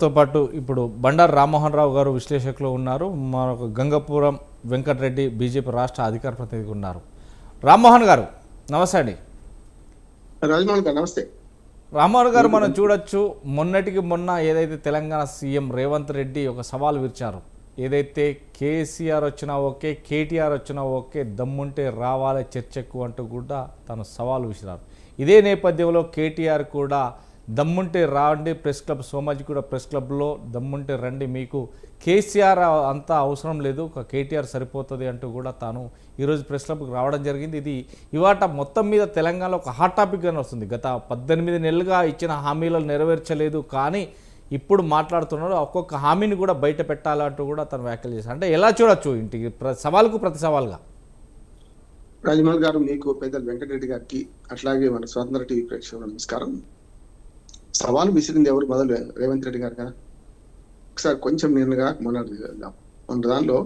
తో పాటు ఇప్పుడు బండారు రామ్మోహన్ రావు గారు విశ్లేషకులు ఉన్నారు. మరొక గంగపురం వెంకటరెడ్డి బీజేపీ రాష్ట్ర అధికార ప్రతినిధి ఉన్నారు. రామ్మోహన్ గారు నమస్తే అండి. రాజమౌళి గారు నమస్తే. రామ్మోహన్ గారు, మనం చూడొచ్చు మొన్నటికి మొన్న ఏదైతే తెలంగాణ సీఎం రేవంత్ రెడ్డి ఒక సవాల్ విరిచారు. ఏదైతే కేసీఆర్ వచ్చినా ఓకే, కేటీఆర్ వచ్చినా ఓకే, దమ్ముంటే రావాలి చర్చకు అంటూ కూడా తను సవాల్ విసిరారు. ఇదే నేపథ్యంలో కేటీఆర్ కూడా దమ్ముంటే రాండి ప్రెస్ క్లబ్, సోమాజిగూడ ప్రెస్ క్లబ్లో దమ్ముంటే రండి, మీకు కేసీఆర్ అంతా అవసరం లేదు, ఒక కేటీఆర్ సరిపోతుంది అంటూ కూడా తాను ఈరోజు ప్రెస్ క్లబ్కి రావడం జరిగింది. ఇది ఇవాట మొత్తం మీద తెలంగాణలో ఒక హాట్ టాపిక్గానే వస్తుంది. గత 18 నెలలుగా ఇచ్చిన హామీలను నెరవేర్చలేదు, కానీ ఇప్పుడు మాట్లాడుతున్నారు ఒక్కొక్క హామీని కూడా బయట పెట్టాలంటూ కూడా తను వ్యాఖ్యలు చేశారు. అంటే ఎలా చూడొచ్చు ఇంటికి సవాల్కు ప్రతి సవాల్గా? రాజమౌళి గారు, మీకు పెద్దలు వెంకటరెడ్డి గారికి, అట్లాగే మన స్వతంత్ర టీవీ ప్రేక్షకులకు నమస్కారం. సవాలు విసిరింది ఎవరు? మొదలు రేవంత్ రెడ్డి గారు కదా. ఒకసారి కొంచెం నేనుగా మన దానిలో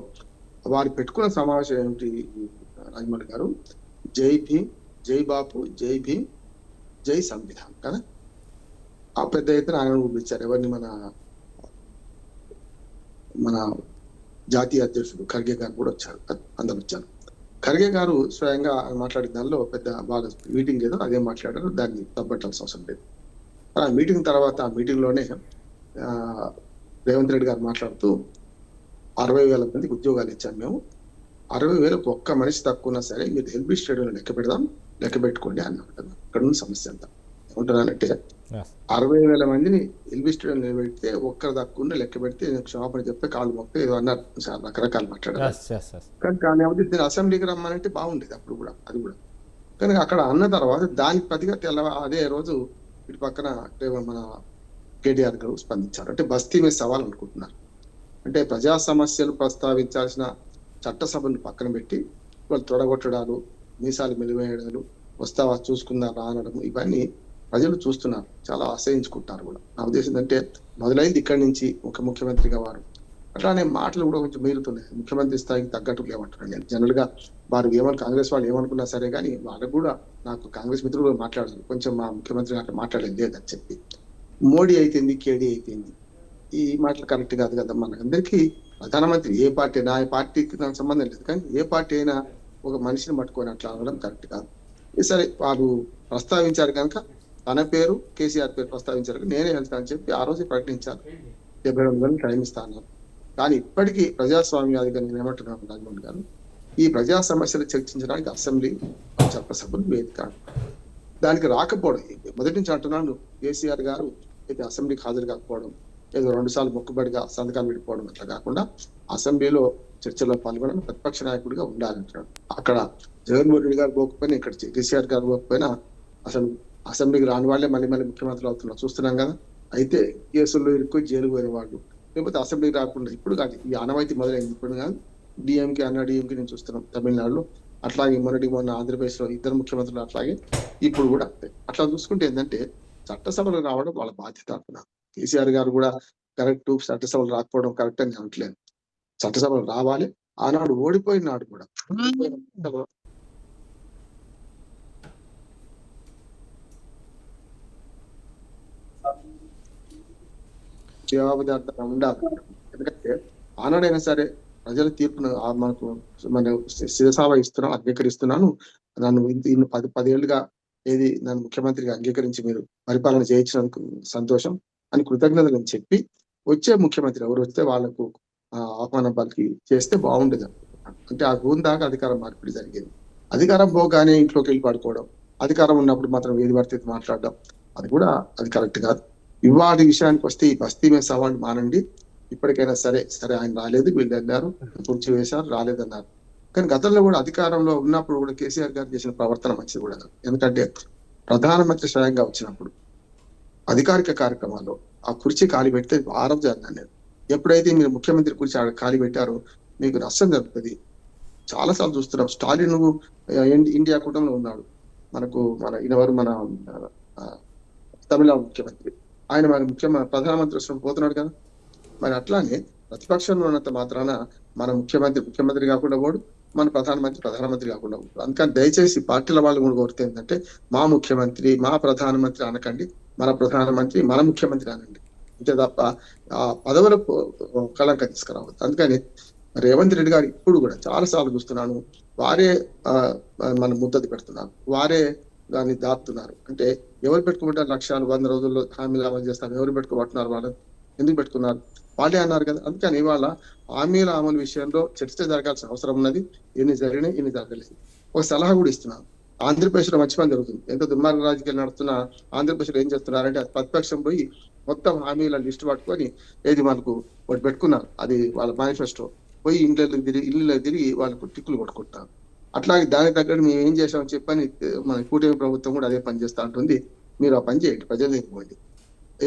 వారు పెట్టుకున్న సమావేశం ఏమిటి రాజమౌళి గారు? జై భీమ్, జై బాపు, జై భీమ్, జై సంవిధాన్ కదా. ఆ పెద్ద ఎత్తున ఆయన పిలిచారు. ఎవరిని? మన జాతీయ అధ్యక్షుడు ఖర్గే గారు కూడా వచ్చారు, అందరు వచ్చారు. ఖర్గే గారు స్వయంగా మాట్లాడిన దానిలో పెద్ద బాగా మీటింగ్ ఏదో అదే మాట్లాడారు, దాన్ని తప్పట్టాల్సిన అవసరం లేదు. ఆ మీటింగ్ తర్వాత, ఆ మీటింగ్ లోనే రేవంత్ రెడ్డి గారు మాట్లాడుతూ 60,000 మందికి ఉద్యోగాలు ఇచ్చాం మేము, 60,000కు ఒక్క మనిషి తక్కువ ఉన్నా సరే మీరు ఎల్బీ స్టేడియం లెక్క పెడదాం, లెక్క పెట్టుకోండి అన్నారు కదా. ఇక్కడ ఉన్న సమస్య అంతా ఏమంటున్నానంటే, 60,000 మందిని ఎల్బీ స్టేడియం నిలబెడితే ఒక్కరు తక్కువ లెక్క పెడితే క్షమాపణ చెప్తే కాళ్ళు మొక్క ఏదో అన్నారు, రకరకాలు మాట్లాడారు. కానీ దీన్ని అసెంబ్లీకి రమ్మనంటే బాగుండేది అప్పుడు కూడా, అది కూడా. కానీ అక్కడ అన్న తర్వాత దానికి ప్రతిగా అదే రోజు ఇటు పక్కన మన కేటీఆర్ గారు స్పందించారు. అంటే బస్తీ మీద సవాల్ అనుకుంటున్నారు. అంటే ప్రజా సమస్యలు ప్రస్తావించాల్సిన చట్టసభను పక్కన పెట్టి వాళ్ళు తొడగొట్టడాలు, మీసాలు మెలివేయడాలు, వస్తావా చూసుకుందా రానడం, ఇవన్నీ ప్రజలు చూస్తున్నారు, చాలా ఆశ్రయించుకుంటున్నారు కూడా. నా ఉద్దేశం ఏంటంటే, మొదలైంది ఇక్కడి నుంచి ఒక ముఖ్యమంత్రిగా వారు. అట్లానే మాటలు కూడా కొంచెం మీరుతున్నాయి. ముఖ్యమంత్రి స్థాయికి తగ్గట్టు లేవంటున్నాను నేను. జనరల్ గా వారు కాంగ్రెస్ వాళ్ళు ఏమనుకున్నా సరే కానీ, వాళ్ళకు కూడా నాకు కాంగ్రెస్ మిత్రులు మాట్లాడారు, కొంచెం మా ముఖ్యమంత్రి గారు మాట్లాడలేదు లేదని చెప్పి. మోడీ అయితేంది, కేడీ అయితేంది, ఈ మాటలు కరెక్ట్ కాదు కదా. మనకందరికీ ప్రధానమంత్రి ఏ పార్టీ అయినా, ఆ పార్టీకి నాకు సంబంధం లేదు, కానీ ఏ పార్టీ అయినా ఒక మనిషిని పట్టుకొని అట్లా అనడం కరెక్ట్ కాదు. సరే, వాళ్ళు ప్రస్తావించారు కనుక తన పేరు, కేసీఆర్ పేరు ప్రస్తావించారు, నేనే వెళ్తానని చెప్పి ఆ రోజు ప్రకటించారు. 72 గంటలు టైం ఇస్తాను. కానీ ఇప్పటికీ ప్రజాస్వామ్యాధిగా నేను ఏమంటున్నాను రాజమౌళి గారు, ఈ ప్రజా సమస్యలు చర్చించడానికి అసెంబ్లీ చట్టసభలు వేదిక. దానికి రాకపోవడం, మొదటి నుంచి అంటున్నాను, కేసీఆర్ గారు అయితే అసెంబ్లీకి హాజరు కాకపోవడం, ఏదో 2 సార్లు మొక్కుబడిగా సంతకాలు పెట్టుకోవడం, అట్లా కాకుండా అసెంబ్లీలో చర్చలో పాల్గొనడం, ప్రతిపక్ష నాయకుడిగా ఉండాలంటున్నాడు. అక్కడ జగన్మోహన్ రెడ్డి గారు పోకపోయినా, ఇక్కడ కేసీఆర్ గారు పోకపోయినా అసలు అసెంబ్లీకి రాని వాళ్ళే మళ్ళీ ముఖ్యమంత్రులు అవుతున్నారు, చూస్తున్నాం కదా. అయితే కేసుల్లో ఇరుక్కు జైలు పోయిన వాళ్ళు, లేకపోతే అసెంబ్లీకి రాకుండా, ఇప్పుడు కాదు, ఈ ఆనవాయితీ మొదలైంది, ఇప్పుడు కాదు. డిఎంకే అన్న డిఎంకే నేను చూస్తున్నాం తమిళనాడులో, అట్లాగే మొన్న ఆంధ్రప్రదేశ్ లో 2 ముఖ్యమంత్రులు, అట్లాగే ఇప్పుడు కూడా. అట్లా చూసుకుంటే ఏంటంటే, చట్టసభలు రావడం వాళ్ళ బాధ్యత అంటున్నారు. కేసీఆర్ గారు కూడా కరెక్ట్, చట్టసభలు రాకపోవడం కరెక్ట్ అని అనట్లేదు. చట్టసభలు రావాలి. ఆనాడు ఓడిపోయిన నాడు కూడా జవాబుదారితనం ఉండాలి. ఎందుకంటే ఆనాడైనా సరే ప్రజల తీర్పును మన శిరసావ ఇస్తున్నాను, అంగీకరిస్తున్నాను, నన్ను 10 ఏళ్లుగా నన్ను ముఖ్యమంత్రిగా అంగీకరించి మీరు పరిపాలన చేయించినందుకు సంతోషం అని కృతజ్ఞతలు చెప్పి వచ్చే ముఖ్యమంత్రి ఎవరు వస్తే వాళ్లకు ఆహ్వానం పలికి చేస్తే బాగుండేది. అంటే ఆ రూమ్ దాకా అధికారం మార్పిడి జరిగేది. అధికారం పోగానే ఇంట్లోకి వెళ్ళి పడుకోవడం, అధికారం ఉన్నప్పుడు మాత్రం ఏది పడితే మాట్లాడడం, అది కరెక్ట్ కాదు. ఇవాళ విషయానికి వస్తే, ఈ బస్తీ మీద సవాళ్ళు మానండి. ఇప్పటికైనా సరే ఆయన రాలేదు, వీళ్ళు అన్నారు, కుర్చీ వేశారు, రాలేదన్నారు. కానీ గతంలో కూడా అధికారంలో ఉన్నప్పుడు కూడా కేసీఆర్ గారు చేసిన ప్రవర్తన మంచిది కూడా. ఎందుకంటే ప్రధానమంత్రి స్వయంగా వచ్చినప్పుడు అధికారిక కార్యక్రమాల్లో ఆ కుర్చీ ఖాళీ పెడితే వారం జరిగినాను నేను. ఎప్పుడైతే మీరు ముఖ్యమంత్రి కుర్చీ ఖాళీ పెట్టారో మీకు నష్టం జరుగుతుంది. చాలా సార్లు చూస్తున్నాం. స్టాలిన్ ఇండియా కూటమిలో ఉన్నాడు, మన తమిళనాడు ముఖ్యమంత్రి, ఆయన ప్రధానమంత్రి పోతున్నాడు కదా. మరి అట్లానే ప్రతిపక్షంలో ఉన్నంత మాత్రాన మన ముఖ్యమంత్రి కాకుండా పోడు, మన ప్రధానమంత్రి కాకుండా పోడు. అందుకని దయచేసి పార్టీల వాళ్ళు కూడా కోరితే ఏంటంటే, మా ముఖ్యమంత్రి, మా ప్రధానమంత్రి అనకండి, మన ప్రధానమంత్రి, మన ముఖ్యమంత్రి అనండి. అంతే తప్ప ఆ పదవులకు కళంకం తీసుకురావద్దు. అందుకని రేవంత్ రెడ్డి గారు ఇప్పుడు కూడా చాలా సార్లు చూస్తున్నాను, వారే మన ముద్దది పెడుతున్నారు, వారే దాన్ని దాటుతున్నారు. అంటే ఎవరు పెట్టుకుంటారు లక్ష్యాలు 100 రోజుల్లో హామీలు అమలు చేస్తారు, ఎవరు పెట్టుకోబట్టున్నారు, వాళ్ళు ఎందుకు పెట్టుకున్నారు, వాళ్ళే అన్నారు కదా. అందుకని ఇవాళ హామీల అమలు విషయంలో చర్చ జరగాల్సిన అవసరం ఉన్నది. ఎన్ని జరిగినాయి, ఎన్ని జరగలేదు. ఒక సలహా కూడా ఇస్తున్నాను. ఆంధ్రప్రదేశ్ లో మంచి పని జరుగుతుంది. ఎంత దుర్మార్గ రాజకీయాలు నడుస్తున్నా ఆంధ్రప్రదేశ్ లో ఏం చేస్తున్నారంటే ప్రతిపక్షం పోయి మొత్తం హామీల లిస్ట్ పట్టుకొని ఏది మనకు ఒకటి పెట్టుకున్నారు, అది వాళ్ళ మేనిఫెస్టో, పోయి ఇళ్ళకి తిరిగి వాళ్ళకు టిక్కులు కొట్టుకుంటున్నారు. అట్లాగే దానికి తగ్గట్టు మేము ఏం చేసామని చెప్పని మన కూటమి ప్రభుత్వం కూడా అదే పని చేస్తూ ఉంటుంది. మీరు ఆ పని చేయండి, ప్రజల దగ్గరికి పోండి,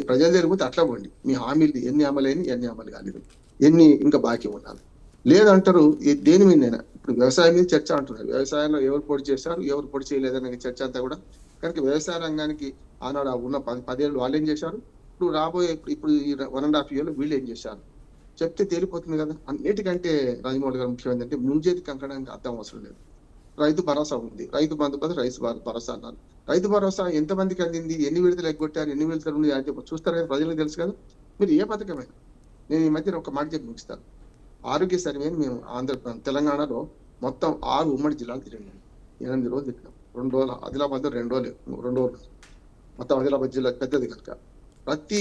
ప్రజల దగ్గరికి పోతే అట్లా పోండి, మీ హామీలు ఎన్ని అమలైన ఎన్ని అమలు కాలేదు, ఎన్ని ఇంకా బాకీ ఉండాలి లేదంటారు. దేని మీదైనా ఇప్పుడు వ్యవసాయం మీద చర్చ అంటున్నారు. వ్యవసాయంలో ఎవరు పొడి చేశారు, ఎవరు పొడి చేయలేదనే చర్చ అంతా కూడా. కనుక వ్యవసాయ రంగానికి ఆనాడు ఉన్న 10 ఏళ్ళు వాళ్ళు ఏం చేశారు, ఇప్పుడు రాబోయే ఇప్పుడు ఈ 1.5 years వీళ్ళు ఏం చేశారు చెప్తే తేలిపోతుంది కదా. అన్నిటికంటే రాజమౌళి గారు ముఖ్యం ఏంటంటే ముంజేది కంకడానికి అర్థం అవసరం లేదు. రైతు భరోసా ఉంది, రైతు బంధు పది రైతు భరోసా అన్నారు. రైతు భరోసా ఎంతమందికి అందింది, ఎన్ని విడతలు ఎగ్గొట్టారు, ఎన్ని విడతలు ఉంది అంటే చూస్తారు కదా, ప్రజలకు తెలుసు కదా. మీరు ఏ పథకమైనా, నేను ఈ మధ్యన ఒక మాట చెప్పి ముగిస్తాను. ఆరోగ్య సర్వేని మేము తెలంగాణలో మొత్తం 6 ఉమ్మడి జిల్లాలు తిరిగినాం. 8 రోజులు తిరిగినాం. 2 రోజులు ఆదిలాబాద్, 2 రోజులు మొత్తం ఆదిలాబాద్ జిల్లా పెద్దది కనుక ప్రతి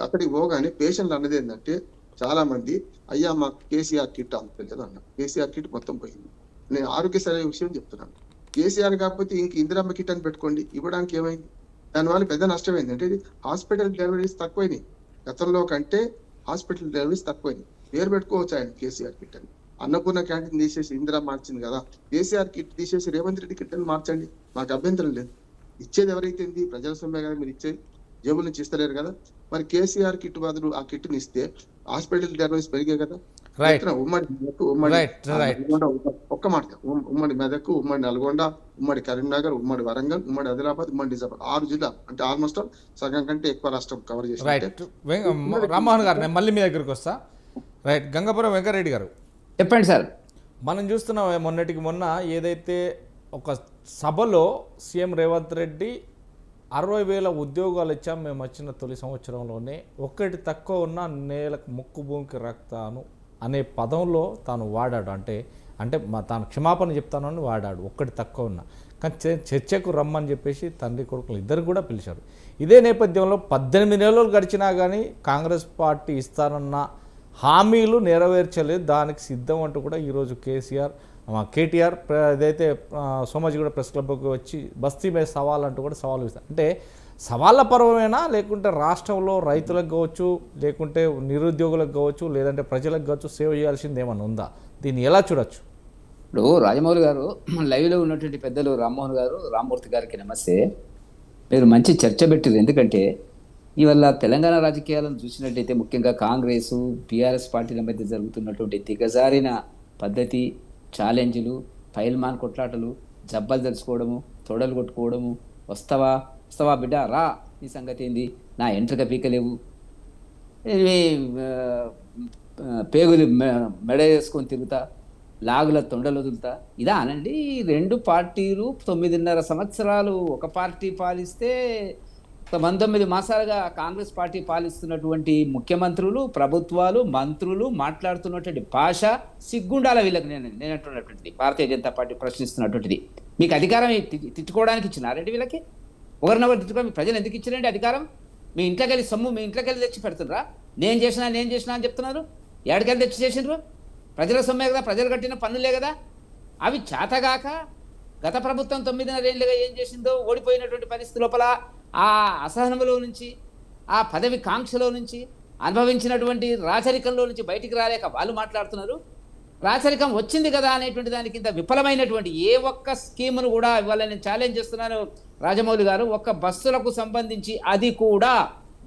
అక్కడికి పోగానే పేషెంట్లు అన్నది ఏంటంటే చాలా మంది, అయ్యా మాకు కేసీఆర్ కిట్ అందలేదు అన్న. కేసీఆర్ కిట్ మొత్తం పోయింది. నేను ఆరోగ్య సర్వే విషయం చెప్తున్నాను. కేసీఆర్ కాకపోతే ఇంక ఇందిరమ్మ కిట్ అని పెట్టుకోండి, ఇవ్వడానికి ఏమైంది? దానివల్ల పెద్ద నష్టం ఏంటంటే హాస్పిటల్ డెలివరీస్ తక్కువైనాయి. గతంలో కంటే హాస్పిటల్ డెలివరీస్ తక్కువైనాయి. పేరు పెట్టుకోవచ్చు ఆయన కేసీఆర్ కిట్ అని. అన్నపూర్ణ క్యాంటీన్ తీసేసి ఇందిరా మార్చింది కదా, కేసీఆర్ కిట్ తీసేసి రేవంత్ రెడ్డి కిట్ అని మార్చండి, మాకు అభ్యంతరం లేదు. ఇచ్చేది ఎవరైతే ప్రజల సొమ్మే కదా, మీరు ఇచ్చేది జేబుల నుంచి ఇస్తలేరు కదా. మరి కేసీఆర్ కిట్ బదులు ఆ కిట్ని ఇస్తే హాస్పిటల్ డెలివరీస్ పెరిగాయి కదా. ఒక్క మాట, ఉమ్మడి మెదక్, ఉమ్మడి నల్గొండ, ఉమ్మడి కరీంనగర్, ఉమ్మడి వరంగల్, ఉమ్మడి ఆదిలాబాద్, ఉమ్మడి నిజామాబాద్ 6 జిల్లాలు అంటే ఆల్మోస్ట్ సగం కంటే ఎక్కువ రాష్ట్రం కవర్ చేసి. రామ్మోహన్ గారు, నేను మళ్ళీ మీ దగ్గరికి వస్తా. రైట్, గంగపురం వెంకరెడ్డి గారు చెప్పండి సార్. మనం చూస్తున్నాం మొన్నటికి మొన్న ఏదైతే ఒక సభలో సీఎం రేవంత్ రెడ్డి 60,000 ఉద్యోగాలు ఇచ్చాం మేము వచ్చిన తొలి సంవత్సరంలోనే, ఒక్కటి తక్కువ ఉన్న నేలకు ముక్కు భూమికి రాస్తాను అనే పదంలో తాను వాడాడు. అంటే తాను క్షమాపణ చెప్తానని వాడాడు, ఒక్కటి తక్కువ ఉన్న. కానీ చర్చకు రమ్మని చెప్పేసి తండ్రి కొడుకులు ఇద్దరు కూడా పిలిచారు. ఇదే నేపథ్యంలో 18 నెలలు గడిచినా కానీ కాంగ్రెస్ పార్టీ ఇస్తానన్న హామీలు నెరవేర్చలేదు, దానికి సిద్ధం అంటూ కూడా ఈరోజు కేటీఆర్ ఏదైతే సోమాజిగూడ ప్రెస్ క్లబ్కి వచ్చి బస్తీ మీద సవాల్ అంటూ కూడా సవాల్ ఇస్తారు. అంటే సవాళ్ళ పర్వమేనా, లేకుంటే రాష్ట్రంలో రైతులకు కావచ్చు, లేకుంటే నిరుద్యోగులకు కావచ్చు, లేదంటే ప్రజలకు కావచ్చు సేవ చేయాల్సింది ఏమన్నా ఉందా? దీన్ని ఎలా చూడొచ్చు? ఇప్పుడు రాజమౌళి గారు, లైవ్లో ఉన్నటువంటి పెద్దలు రామ్మోహన్ గారు, రామ్మూర్తి గారికి నమస్తే. మీరు మంచి చర్చ పెట్టారు. ఎందుకంటే ఇవాళ తెలంగాణ రాజకీయాలను చూసినట్టయితే ముఖ్యంగా కాంగ్రెస్ టీఆర్ఎస్ పార్టీల మధ్య జరుగుతున్నటువంటి దిగజారిన పద్ధతి, ఛాలెంజ్లు, పైల్మాన్ కొట్లాటలు, జబ్బలు తెలుసుకోవడము, తొడలు కొట్టుకోవడము, వస్తావా బిడ్డ రా, నీ సంగతి ఏంది, నా ఎంట్రక పీకలేవు, పేగులు మెడ వేసుకొని తిరుగుతా, లాగుల తొండలు వదులుతా, ఇదా అనండి. 2 పార్టీలు 9.5 సంవత్సరాలు ఒక పార్టీ పాలిస్తే 19 మాసాలుగా కాంగ్రెస్ పార్టీ పాలిస్తున్నటువంటి ముఖ్యమంత్రులు, ప్రభుత్వాలు, మంత్రులు మాట్లాడుతున్నటువంటి భాష సిగ్గుండాల వీళ్ళకి. నేను అంటున్నటువంటిది భారతీయ జనతా పార్టీ ప్రశ్నిస్తున్నటువంటిది. మీకు అధికారం తిట్టుకోవడానికి ఇచ్చినారండి వీళ్ళకి? ఒకరినొకరు తిట్టుకోవడానికి ప్రజలు ఎందుకు ఇచ్చారండి అధికారం? మీ ఇంట్లోకి వెళ్ళి సొమ్ము మీ ఇంట్లోకి వెళ్ళి తెచ్చి పెడుతుండ్రా? నేను చేసినా అని చెప్తున్నారు. ఏడకెళ్ళి తెచ్చి చేసిండ్రు? ప్రజల సొమ్మే కదా, ప్రజలు కట్టిన పన్నులే కదా. అవి చేతగాక గత ప్రభుత్వం 9.5 ఏళ్ళుగా ఏం చేసిందో, ఓడిపోయినటువంటి పరిస్థితి లోపల ఆ అసహనంలో నుంచి, ఆ పదవి కాంక్షలో నుంచి, అనుభవించినటువంటి రాచరికంలో నుంచి బయటికి రాలేక వాళ్ళు మాట్లాడుతున్నారు. రాచరికం వచ్చింది కదా అనేటువంటి దానికి ఇంత విఫలమైనటువంటి ఏ ఒక్క స్కీమును కూడా ఇవాళ నేను ఛాలెంజ్ చేస్తున్నాను రాజమౌళి గారు. ఒక్క బస్సులకు సంబంధించి అది కూడా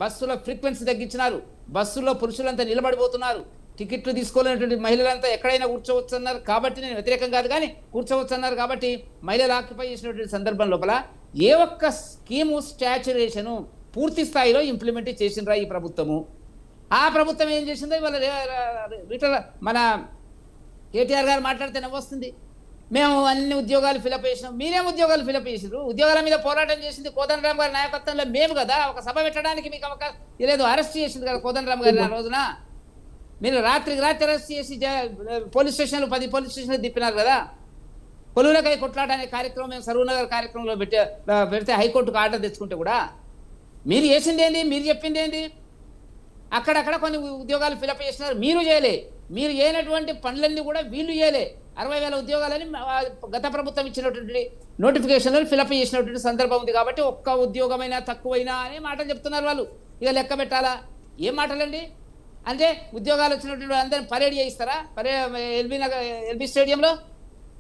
బస్సుల ఫ్రీక్వెన్సీ తగ్గించినారు. బస్సులో పురుషులంతా నిలబడిపోతున్నారు. టికెట్లు తీసుకోలేనటువంటి మహిళలంతా ఎక్కడైనా కూర్చోవచ్చు అన్నారు కాబట్టి, నేను వ్యతిరేకం కాదు కానీ కూర్చోవచ్చు అన్నారు కాబట్టి మహిళలు ఆక్యుపై చేసినటువంటి సందర్భం లోపల ఏ ఒక్క స్కీము స్టాచ్యురేషను పూర్తి స్థాయిలో ఇంప్లిమెంట్ చేసిండ్రా ఈ ప్రభుత్వము? ఆ ప్రభుత్వం ఏం చేసిందో ఇవాళ మన కేటీఆర్ గారు మాట్లాడితే నవ్వొస్తుంది. మేము అన్ని ఉద్యోగాలు ఫిలప్ చేసినాం. మీరేం ఉద్యోగాలు ఫిలప్ చేసినారు? ఉద్యోగాల మీద పోరాటం చేసింది కోదండరామ్ గారి నాయకత్వంలో మేము కదా. ఒక సభ పెట్టడానికి మీకు అవకాశం లేదు. అరెస్ట్ చేసింది కదా కోదండరామ్ గారిని ఆ రోజున. మీరు రాత్రికి రాత్రి అరెస్ట్ చేసి పోలీస్ స్టేషన్లు 10 పోలీస్ స్టేషన్లు తిప్పినారు కదా. కొలువులకై కొట్లాట అనే కార్యక్రమం మేము సరూనగర్ కార్యక్రమంలో పెడితే హైకోర్టుకు ఆర్డర్ తెచ్చుకుంటే కూడా మీరు చేసింది ఏంది? మీరు చెప్పింది ఏంది? అక్కడక్కడ కొన్ని ఉద్యోగాలు ఫిలప్ చేసినారు, మీరు చేయలే. మీరు చేయనటువంటి పనులన్నీ కూడా వీళ్ళు చేయలే. 60,000 ఉద్యోగాలని గత ప్రభుత్వం ఇచ్చినటువంటి నోటిఫికేషన్లు ఫిలప్ చేసినటువంటి సందర్భం ఉంది. కాబట్టి ఒక్క ఉద్యోగమైనా తక్కువైనా అనే మాటలు చెప్తున్నారు వాళ్ళు. ఇక లెక్క పెట్టాలా? ఏం మాటలండి? అంటే ఉద్యోగాలు వచ్చినటువంటి అందరిని పరేడ్ చేయిస్తారా? ఎల్బీ స్టేడియంలో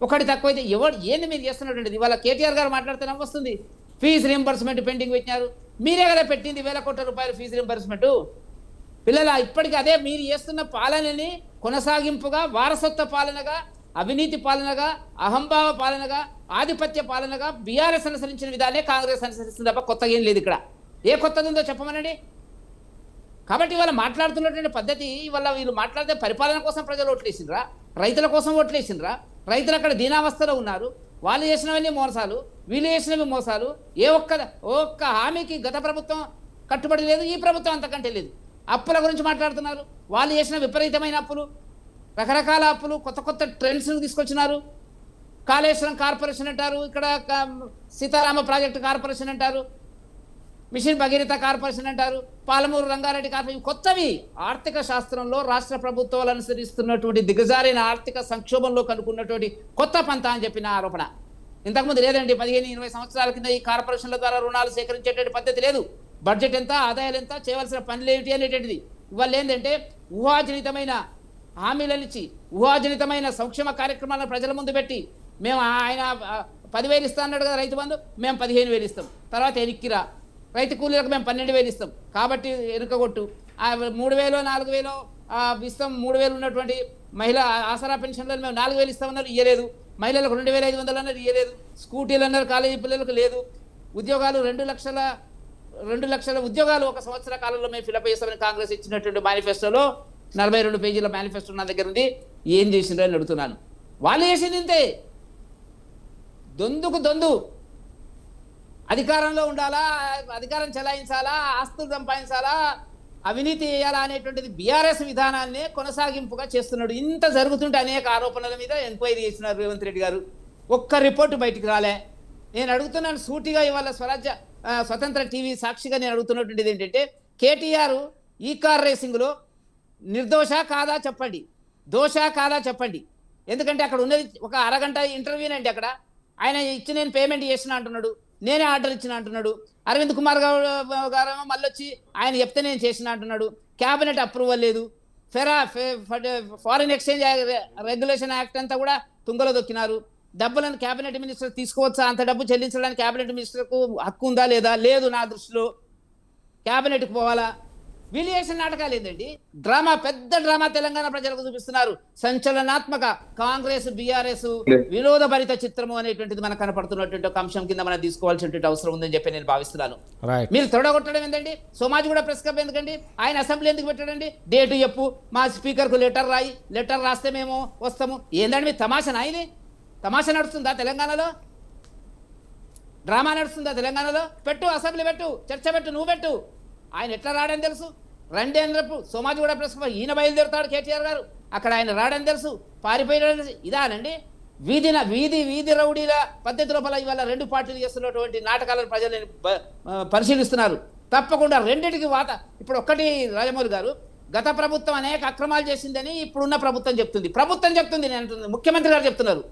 ఒకటి తక్కువైతే ఎవరు ఏంది మీరు చేస్తున్నటువంటిది? ఇవాళ కేటీఆర్ గారు మాట్లాడితే వస్తుంది. ఫీజు రీంబర్స్మెంట్ పెండింగ్ పెట్టినారు. మీరే కదా పెట్టింది 1,000 కోట్ల రూపాయలు ఫీజు రీంబర్స్మెంట్. పిల్లల ఇప్పటికీ అదే మీరు చేస్తున్న పాలనని కొనసాగింపుగా, వారసత్వ పాలనగా, అవినీతి పాలనగా, అహంభావ పాలనగా, ఆధిపత్య పాలనగా బీఆర్ఎస్ అనుసరించిన విధానే కాంగ్రెస్ అనుసరిస్తుంది తప్ప కొత్తగా ఏం లేదు ఇక్కడ. ఏ కొత్తది ఉందో చెప్పమనండి. కాబట్టి ఇవాళ మాట్లాడుతున్నటువంటి పద్ధతి, ఇవాళ వీళ్ళు మాట్లాడితే పరిపాలన కోసం ప్రజలు ఓట్లేసిండ్రా? రైతుల కోసం ఓట్లేసిండ్రా? రైతులు అక్కడ దీనావస్థలో ఉన్నారు. వాళ్ళు చేసినవన్నీ మోసాలు, వీళ్ళు చేసినవి మోసాలు. ఒక్క హామీకి గత ప్రభుత్వం కట్టుబడి లేదు, ఈ ప్రభుత్వం అంతకంటే లేదు. అప్పుల గురించి మాట్లాడుతున్నారు. వాళ్ళు చేసిన విపరీతమైన అప్పులు, రకరకాల అప్పులు, కొత్త కొత్త ట్రెండ్స్ తీసుకొచ్చినారు. కాళేశ్వరం కార్పొరేషన్ అంటారు, ఇక్కడ సీతారామ ప్రాజెక్టు కార్పొరేషన్ అంటారు, మిషన్ భగీరథ కార్పొరేషన్ అంటారు, పాలమూరు రంగారెడ్డి కార్పొరేషన్. కొత్తవి ఆర్థిక శాస్త్రంలో రాష్ట్ర ప్రభుత్వాలు అనుసరిస్తున్నటువంటి దిగజారిన ఆర్థిక సంక్షోభంలో కనుక్కున్నటువంటి కొత్త పంత అని చెప్పిన ఆరోపణ. ఇంతకుముందు లేదండి. 15-20 సంవత్సరాల కింద ఈ కార్పొరేషన్ల ద్వారా రుణాలు సేకరించేటువంటి పద్ధతి లేదు. బడ్జెట్ ఎంత, ఆదాయాలు ఎంత, చేయవలసిన పనులు ఏమిటి అనేటువంటిది. ఇవాళ ఏంటంటే ఊహాజనితమైన హామీలనిచ్చి, ఊహాజనితమైన సంక్షేమ కార్యక్రమాలను ప్రజల ముందు పెట్టి, మేము ఆయన 10,000 ఇస్తా అన్నాడు కదా రైతు బంధు, మేము 15,000 ఇస్తాం. తర్వాత ఎనిక్కిరా రైతు కూలీలకు మేము 12,000 ఇస్తాం. కాబట్టి వెనుకగొట్టు 3,000 4,000 ఇస్తాం. 3,000 ఉన్నటువంటి మహిళా ఆసరా పెన్షన్లను మేము 4,000 ఇస్తామన్నారు, ఇయ్యలేదు. మహిళలకు 2,500 అన్నారు, ఇయ్యలేదు. స్కూటీలు అన్నారు, కాలేజీ పిల్లలకు లేదు. ఉద్యోగాలు 2 లక్షల ఉద్యోగాలు ఒక సంవత్సర కాలంలో మేము ఫిలప్ చేస్తామని కాంగ్రెస్ ఇచ్చినటువంటి మేనిఫెస్టోలో 42 పేజీల మేనిఫెస్టో నా దగ్గర ఉంది. ఏం చేసిండ్రో అని అడుగుతున్నాను. వాళ్ళు చేసింది ఇంతే. దొందు అధికారంలో ఉండాలా, అధికారం చెలాయించాలా, ఆస్తులు సంపాదించాలా, అవినీతి చేయాలా అనేటువంటిది బీఆర్ఎస్ విధానాన్ని కొనసాగింపుగా చేస్తున్నాడు. ఇంత జరుగుతుంటే అనేక ఆరోపణల మీద ఎంక్వైరీ చేసినారు రేవంత్ రెడ్డి గారు. ఒక్క రిపోర్టు బయటికి రాలే. నేను అడుగుతున్నాను సూటిగా, ఇవాళ స్వతంత్ర టీవీ సాక్షిగా నేను అడుగుతున్నటువంటిది ఏంటంటే, కేటీఆర్ ఈ కార్ రేసింగ్లో నిర్దోష కాదా చెప్పండి, దోష కాదా చెప్పండి. ఎందుకంటే అక్కడ ఉన్నది ఒక అరగంట ఇంటర్వ్యూనండి. అక్కడ ఆయన ఇచ్చి నేను పేమెంట్ చేసిన అంటున్నాడు, నేనే ఆర్డర్ ఇచ్చిన అంటున్నాడు. అరవింద్ కుమార్ గారు మళ్ళీ వచ్చి ఆయన చెప్తే నేను చేసిన అంటున్నాడు. క్యాబినెట్ అప్రూవల్ లేదు. ఫారిన్ ఎక్స్చేంజ్ రెగ్యులేషన్ యాక్ట్ అంతా కూడా తుంగలో దొక్కినారు. డబ్బులను క్యాబినెట్ మినిస్టర్ తీసుకోవచ్చా? అంత డబ్బు చెల్లించడానికి క్యాబినెట్ మినిస్టర్కు హక్కు ఉందా లేదా? లేదు నా దృష్టిలో. క్యాబినెట్కి పోవాలా? వీళ్ళు చేసిన నాటకాలు ఏంటండి? డ్రామా, పెద్ద డ్రామా తెలంగాణ ప్రజలకు చూపిస్తున్నారు. సంచలనాత్మక కాంగ్రెస్ బీఆర్ఎస్ వినోదభరిత చిత్రము అనేటువంటిది మనకు కనపడుతున్నటువంటి ఒక అంశం కింద మనం తీసుకోవాల్సినటువంటి అవసరం ఉందని చెప్పి నేను భావిస్తున్నాను. మీరు తొడగొట్టడం ఏంటండి? సోమాజ్ కూడా ప్రెస్ క్లబ్ ఎందుకండి? ఆయన అసెంబ్లీ ఎందుకు పెట్టాడండి? డేటు చెప్పు, మా స్పీకర్కు లెటర్ రాయి, లెటర్ రాస్తే మేము వస్తాము. ఏందండి మీ తమాషా? ఇది తమాషా నడుస్తుందా తెలంగాణలో? డ్రామా నడుస్తుందా తెలంగాణలో? పెట్టు, అసెంబ్లీ పెట్టు, చర్చ పెట్టు, నువ్వు పెట్టు. ఆయన ఎట్లా రాడని తెలుసు. రండి అని రేపు సోమాజి కూడా ప్రెస్ ఈయన బయలుదేరుతాడు కేటీఆర్ గారు. అక్కడ ఆయన రాడని తెలుసు, పారిపోయాడని తెలుసు. ఇదానండి వీధి రౌడీల పద్ధతి లోపల ఇవాళ 2 పార్టీలు చేస్తున్నటువంటి నాటకాలను ప్రజలు పరిశీలిస్తున్నారు. తప్పకుండా రెండింటికి ఇప్పుడు ఒక్కటి రాజమౌళి గారు, గత ప్రభుత్వం అనేక అక్రమాలు చేసిందని ఇప్పుడున్న ప్రభుత్వం చెప్తుంది. నేను అంటున్నాను, ముఖ్యమంత్రి గారు చెప్తున్నారు.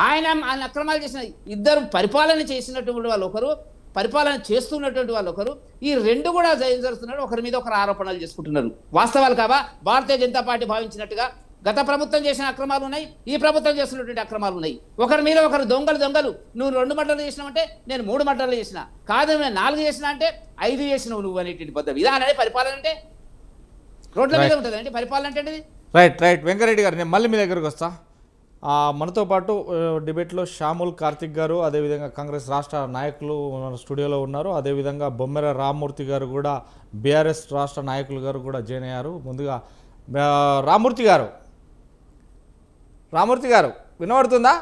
ఆయన అక్రమాలు చేసిన ఇద్దరు పరిపాలన చేసినటువంటి వాళ్ళు ఒకరు, పరిపాలన చేస్తున్నటువంటి వాళ్ళు ఒకరు. ఈ 2 కూడా జరుగుతున్నారు. ఒకరి మీద ఒకరు ఆరోపణలు చేసుకుంటున్నారు. వాస్తవాలు కావా? భారతీయ జనతా పార్టీ భావించినట్టుగా గత ప్రభుత్వం చేసిన అక్రమాలు ఉన్నాయి, ఈ ప్రభుత్వం చేస్తున్నటువంటి అక్రమాలు ఉన్నాయి. ఒకరి మీద ఒకరు దొంగలు. నువ్వు 2 మర్డర్లు చేసినావంటే నేను 3 మర్డర్లు చేసిన, కాదు నేను 4 చేసిన అంటే 5 చేసినావు నువ్వు అనేటువంటి పద్ధతి. ఇదానే పరిపాలన అంటే? రోడ్ల మీద ఉంటుందండి పరిపాలన అంటే. రైట్. వెంకరెడ్డి గారు, నేను మళ్ళీ మీ దగ్గరకు వస్తా. మనతో పాటు డిబేట్లో షాముల్ కార్తిక్ గారు, అదేవిధంగా కాంగ్రెస్ రాష్ట్ర నాయకులు మన స్టూడియోలో ఉన్నారు. అదేవిధంగా బొమ్మెర రామ్మూర్తి గారు కూడా, బీఆర్ఎస్ రాష్ట్ర నాయకులు గారు కూడా జాయిన్ అయ్యారు. ముందుగా రామ్మూర్తి గారు వినబడుతుందా?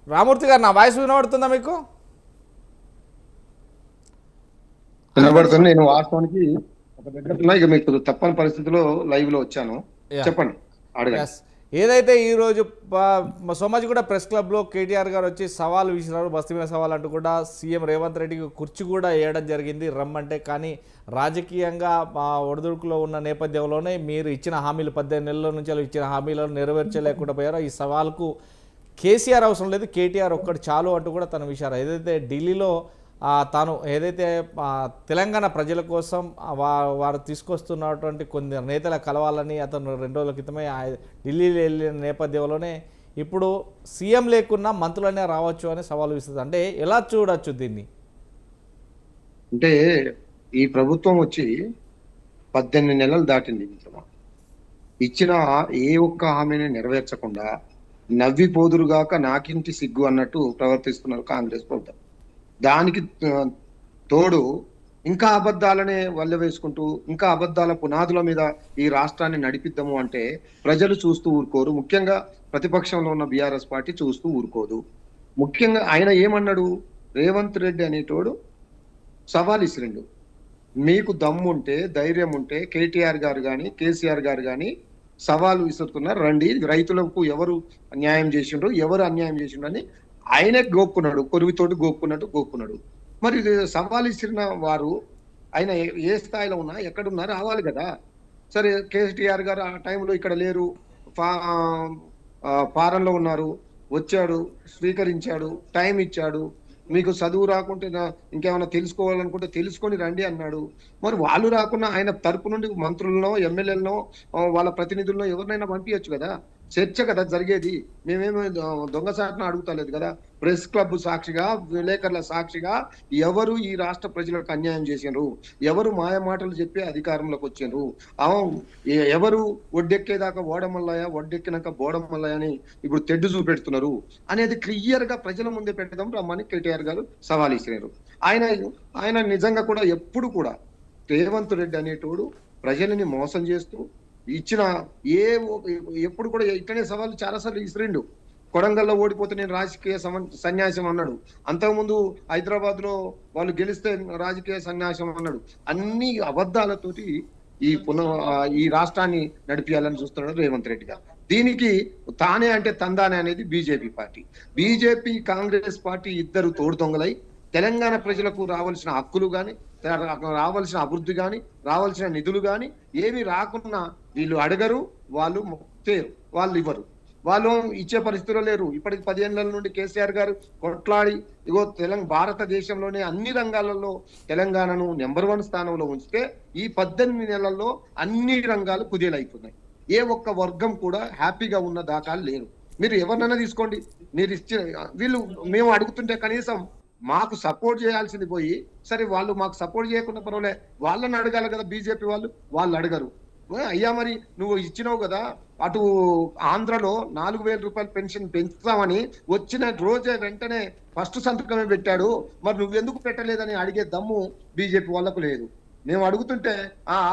రామూర్తి గారు, నా వాయిస్ వినబడుతుందా మీకు? వినబడుతుంది. నేను వాస్తవానికి ఒక దగ్గర ఉన్నా, ఇక మీకు తప్పని పరిస్థితిలో లైవ్ లో వచ్చాను. Yeah. చెప్పండి, అడగండి. Yes. ఏదైతే ఈరోజు సోమాజిగూడ ప్రెస్ క్లబ్లో కేటీఆర్ గారు వచ్చి సవాల్ విసిరారు, బస్తీ మీద సవాల్ అంటూ కూడా సీఎం రేవంత్ రెడ్డికి కుర్చీ కూడా వేయడం జరిగింది రమ్మంటే. కానీ రాజకీయంగా ఒడిదుడుకులో ఉన్న నేపథ్యంలోనే మీరు ఇచ్చిన హామీలు 18 నెలల నుంచి ఇచ్చిన హామీలను నెరవేర్చలేకుండా పోయారో. ఈ సవాల్కు కేసీఆర్ అవసరం లేదు, కేటీఆర్ ఒక్కటి చాలు అంటూ కూడా తన విషయాలు ఏదైతే ఢిల్లీలో తాను ఏదైతే తెలంగాణ ప్రజల కోసం వారు తీసుకొస్తున్నటువంటి కొన్ని నేతల కలవాలని అతను 2 రోజుల క్రితమే ఢిల్లీలో వెళ్ళిన నేపథ్యంలోనే ఇప్పుడు సీఎం లేకున్నా మంత్రులనే రావచ్చు అని సవాలు విస్తుంది. అంటే ఎలా చూడొచ్చు దీన్ని? అంటే ఈ ప్రభుత్వం వచ్చి 18 నెలలు దాటింది. ఇచ్చిన ఏ ఒక్క హామీని నెరవేర్చకుండా నవ్విపోదురుగాక నాకింటి సిగ్గు అన్నట్టు ప్రవర్తిస్తున్నారు కాంగ్రెస్ ప్రభుత్వం. దానికి తోడు ఇంకా అబద్ధాలనే వల్ల వేసుకుంటూ ఇంకా అబద్ధాల పునాదుల మీద ఈ రాష్ట్రాన్ని నడిపిద్దాము అంటే ప్రజలు చూస్తూ ఊరుకోరు. ముఖ్యంగా ప్రతిపక్షంలో ఉన్న బీఆర్ఎస్ పార్టీ చూస్తూ ఊరుకోదు. ముఖ్యంగా ఆయన ఏమన్నాడు, రేవంత్ రెడ్డి అనేటోడు సవాల్ ఇసిరిండు. మీకు దమ్ము ఉంటే, ధైర్యం ఉంటే కేటీఆర్ గారు కానీ కేసీఆర్ గారు కానీ సవాలు విసురుతున్నారు, రండి, రైతులకు ఎవరు న్యాయం చేసిండ్రు, ఎవరు అన్యాయం చేసిండ్రు అని ఆయనే గోక్కున్నాడు. కొరువితోటి గోక్కున్నాడు. మరి సవాల్ ఇచ్చిన వారు ఆయన ఏ స్థాయిలో ఉన్నా ఎక్కడున్నా రావాలి కదా. సరే, కేటీఆర్ గారు ఆ టైంలో ఇక్కడ లేరు, ఫారంలో ఉన్నారు, వచ్చాడు, స్వీకరించాడు, టైం ఇచ్చాడు. మీకు చదువు రాకుంటే ఇంకేమైనా తెలుసుకోవాలనుకుంటే తెలుసుకొని రండి అన్నాడు. మరి వాళ్ళు రాకున్నా ఆయన తరపు నుండి మంత్రులను, ఎమ్మెల్యేలను, వాళ్ళ ప్రతినిధులను ఎవరినైనా పంపించచ్చు కదా. చర్చ కదా జరిగేది. మేమేమో దొంగసాటున అడుగుతలేదు కదా. ప్రెస్ క్లబ్ సాక్షిగా, విలేకరుల సాక్షిగా ఎవరు ఈ రాష్ట్ర ప్రజలకు అన్యాయం చేసినారు, ఎవరు మాయ మాటలు చెప్పి అధికారంలోకి వచ్చిండ్రు, ఎవరు ఒడ్డెక్కేదాకా ఓడమల్లయ్య, ఒడ్డెక్కినాక బోడమల్లయ్య అని ఇప్పుడు తెడ్డు చూపెడుతున్నారు అనేది క్లియర్ గా ప్రజల ముందే పెట్టడం రమ్మని కేటీఆర్ గారు సవాల్ ఇచ్చినారు. ఆయన నిజంగా కూడా ఎప్పుడు కూడా రేవంత్ రెడ్డి అనేటోడు ప్రజలని మోసం చేస్తూ ఇచ్చిన ఎప్పుడు కూడా ఇట్లనే సవాళ్ళు చాలాసార్లు ఇసిరిండు. కొడంగల్లో ఓడిపోతే నేను రాజకీయ సన్యాసం అన్నాడు. అంతకుముందు హైదరాబాద్ లో వాళ్ళు గెలిస్తే రాజకీయ సన్యాసం అన్నాడు. అన్ని అబద్ధాలతోటి ఈ రాష్ట్రాన్ని నడిపియాలని చూస్తున్నాడు రేవంత్ రెడ్డి గారు. దీనికి తానే అంటే తందానే అనేది BJP party. BJP Congress party ఇద్దరు తోడు దొంగలై తెలంగాణ ప్రజలకు రావాల్సిన హక్కులు కానీ, రావాల్సిన అభివృద్ధి కానీ, రావాల్సిన నిధులు కానీ ఏమి రాకున్నా వీళ్ళు అడగరు, వాళ్ళు వాళ్ళు ఇవ్వరు, వాళ్ళు ఇచ్చే పరిస్థితిలో లేరు. ఇప్పటికి 10 ఏళ్ల నుండి కేసీఆర్ గారు కొట్లాడి భారతదేశంలోనే అన్ని రంగాలలో తెలంగాణను నెంబర్ 1 స్థానంలో ఉంచితే ఈ 18 నెలల్లో అన్ని రంగాలు కుదేలైపోతున్నాయి. ఏ ఒక్క వర్గం కూడా హ్యాపీగా ఉన్న దాఖలు లేరు. మీరు ఎవరినైనా తీసుకోండి, మీరు మేము అడుగుతుంటే కనీసం మాకు సపోర్ట్ చేయాల్సింది పోయి, సరే వాళ్ళు మాకు సపోర్ట్ చేయకుండా పర్వాలే, వాళ్ళని అడగాలి కదా. బీజేపీ వాళ్ళు అడగరు. అయ్యా మరి నువ్వు ఇచ్చినావు కదా, అటు ఆంధ్రలో 4,000 రూపాయలు పెన్షన్ పెంచుతామని వచ్చిన రోజే వెంటనే ఫస్ట్ సంతకమే పెట్టాడు, మరి నువ్వెందుకు పెట్టలేదని అడిగే దమ్ము బీజేపీ వాళ్ళకు లేదు. మేము అడుగుతుంటే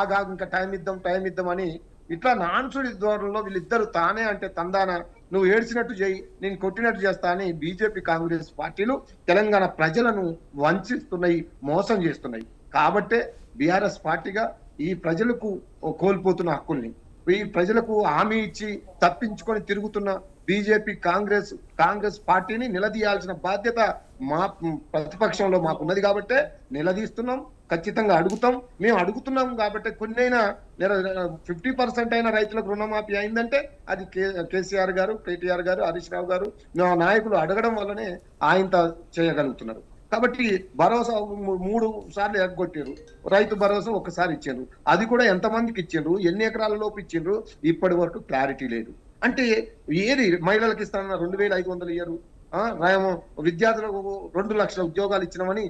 ఆగా ఇంకా టైం ఇద్దాం అని ఇట్లా నాన్సుడి ధోరణిలో వీళ్ళిద్దరు తానే అంటే తందాన, నువ్వు ఏడ్చినట్టు చేయి, నేను కొట్టినట్టు చేస్తా అని బీజేపీ కాంగ్రెస్ పార్టీలు తెలంగాణ ప్రజలను వంచిస్తున్నాయి, మోసం చేస్తున్నాయి. కాబట్టే బీఆర్ఎస్ పార్టీగా ఈ ప్రజలకు కోల్పోతున్న హక్కుల్ని, ఈ ప్రజలకు హామీ ఇచ్చి తప్పించుకొని తిరుగుతున్న బీజేపీ కాంగ్రెస్ పార్టీని నిలదీయాల్సిన బాధ్యత మా ప్రతిపక్షంలో మాకున్నది. కాబట్టే నిలదీస్తున్నాం, ఖచ్చితంగా అడుగుతాం. మేము అడుగుతున్నాం కాబట్టి కొన్నైనా 50% అయినా రైతులకు రుణమాఫీ అయిందంటే అది కేసీఆర్ గారు, కేటీఆర్ గారు, హరీష్ రావు గారు నాయకులు అడగడం వల్లనే ఆయన చేయగలుగుతున్నారు. కాబట్టి భరోసా 3 సార్లు ఎగ్గొట్టారు, రైతు భరోసా ఒక్కసారి ఇచ్చారు. అది కూడా ఎంతమందికి ఇచ్చిండ్రు, ఎన్ని ఎకరాల లోపు ఇచ్చిండ్రు, ఇప్పటి వరకు క్లారిటీ లేదు. అంటే ఏది మహిళలకు ఇస్తానన్న 2,500 ఇయ్యరు, విద్యార్థులకు 2 లక్షల ఉద్యోగాలు ఇచ్చినామని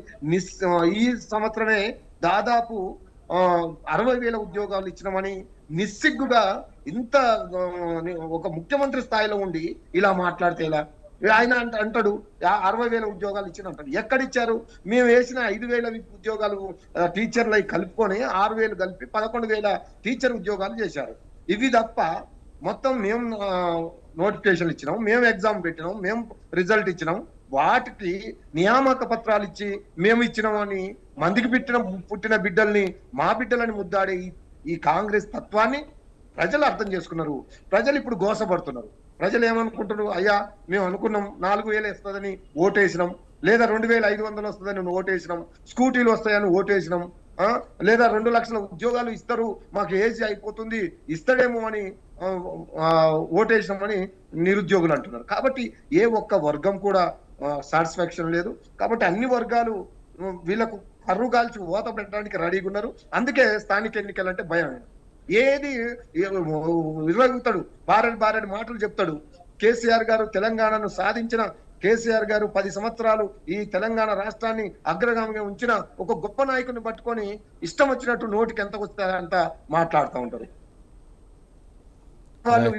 ఈ సంవత్సరమే దాదాపు 60,000 ఉద్యోగాలు ఇచ్చినామని నిస్సిగ్గుగా ఇంత ఒక ముఖ్యమంత్రి స్థాయిలో ఉండి ఇలా మాట్లాడితే ఎలా? ఆయన అంటాడు 60,000 ఉద్యోగాలు ఇచ్చినంటాడు. ఎక్కడిచ్చారు? మేము వేసిన 5,000 ఉద్యోగాలు టీచర్లు కలుపుకొని 6,000 కలిపి 11,000 టీచర్ ఉద్యోగాలు చేశారు. ఇవి తప్ప మొత్తం మేము నోటిఫికేషన్ ఇచ్చినాం, మేము ఎగ్జామ్ పెట్టినాం, మేము రిజల్ట్ ఇచ్చినాం, వాటికి నియామక పత్రాలు ఇచ్చి మేము ఇచ్చినామని మందికి పుట్టిన బిడ్డల్ని మా బిడ్డలని ముద్దాడే ఈ కాంగ్రెస్ తత్వాన్ని ప్రజలు అర్థం చేసుకున్నారు. ప్రజలు ఇప్పుడు గోసపడుతున్నారు. ప్రజలు ఏమనుకుంటున్నారు? అయ్యా మేము అనుకున్నాం 4,000 వస్తుందని ఓటేసినాం, లేదా 2,500 వస్తుందని ఓటేసినాం, స్కూటీలు వస్తాయని ఓటేసినాం, లేదా 2 లక్షల ఉద్యోగాలు ఇస్తారు, మాకు ఏజీ అయిపోతుంది ఇస్తాడేమో అని ఓటేసినామని నిరుద్యోగులు అంటున్నారు. కాబట్టి ఏ ఒక్క వర్గం కూడా సాటిస్ఫాక్షన్ లేదు. కాబట్టి అన్ని వర్గాలు వీళ్ళకు కర్రు కాల్చి ఓత పెట్టడానికి రెడీగా ఉన్నారు. అందుకే స్థానిక ఎన్నికలు అంటే భయం. ఏది విరగలుగుతాడు, బారెడు మాటలు చెప్తాడు. కేసీఆర్ గారు తెలంగాణను సాధించిన కేసీఆర్ గారు 10 సంవత్సరాలు ఈ తెలంగాణ రాష్ట్రాన్ని అగ్రగామిగా ఉంచిన ఒక గొప్ప నాయకుని పట్టుకొని ఇష్టం వచ్చినట్టు నోటికి ఎంత వస్తే అంత మాట్లాడుతూ ఉంటారు. వాళ్ళు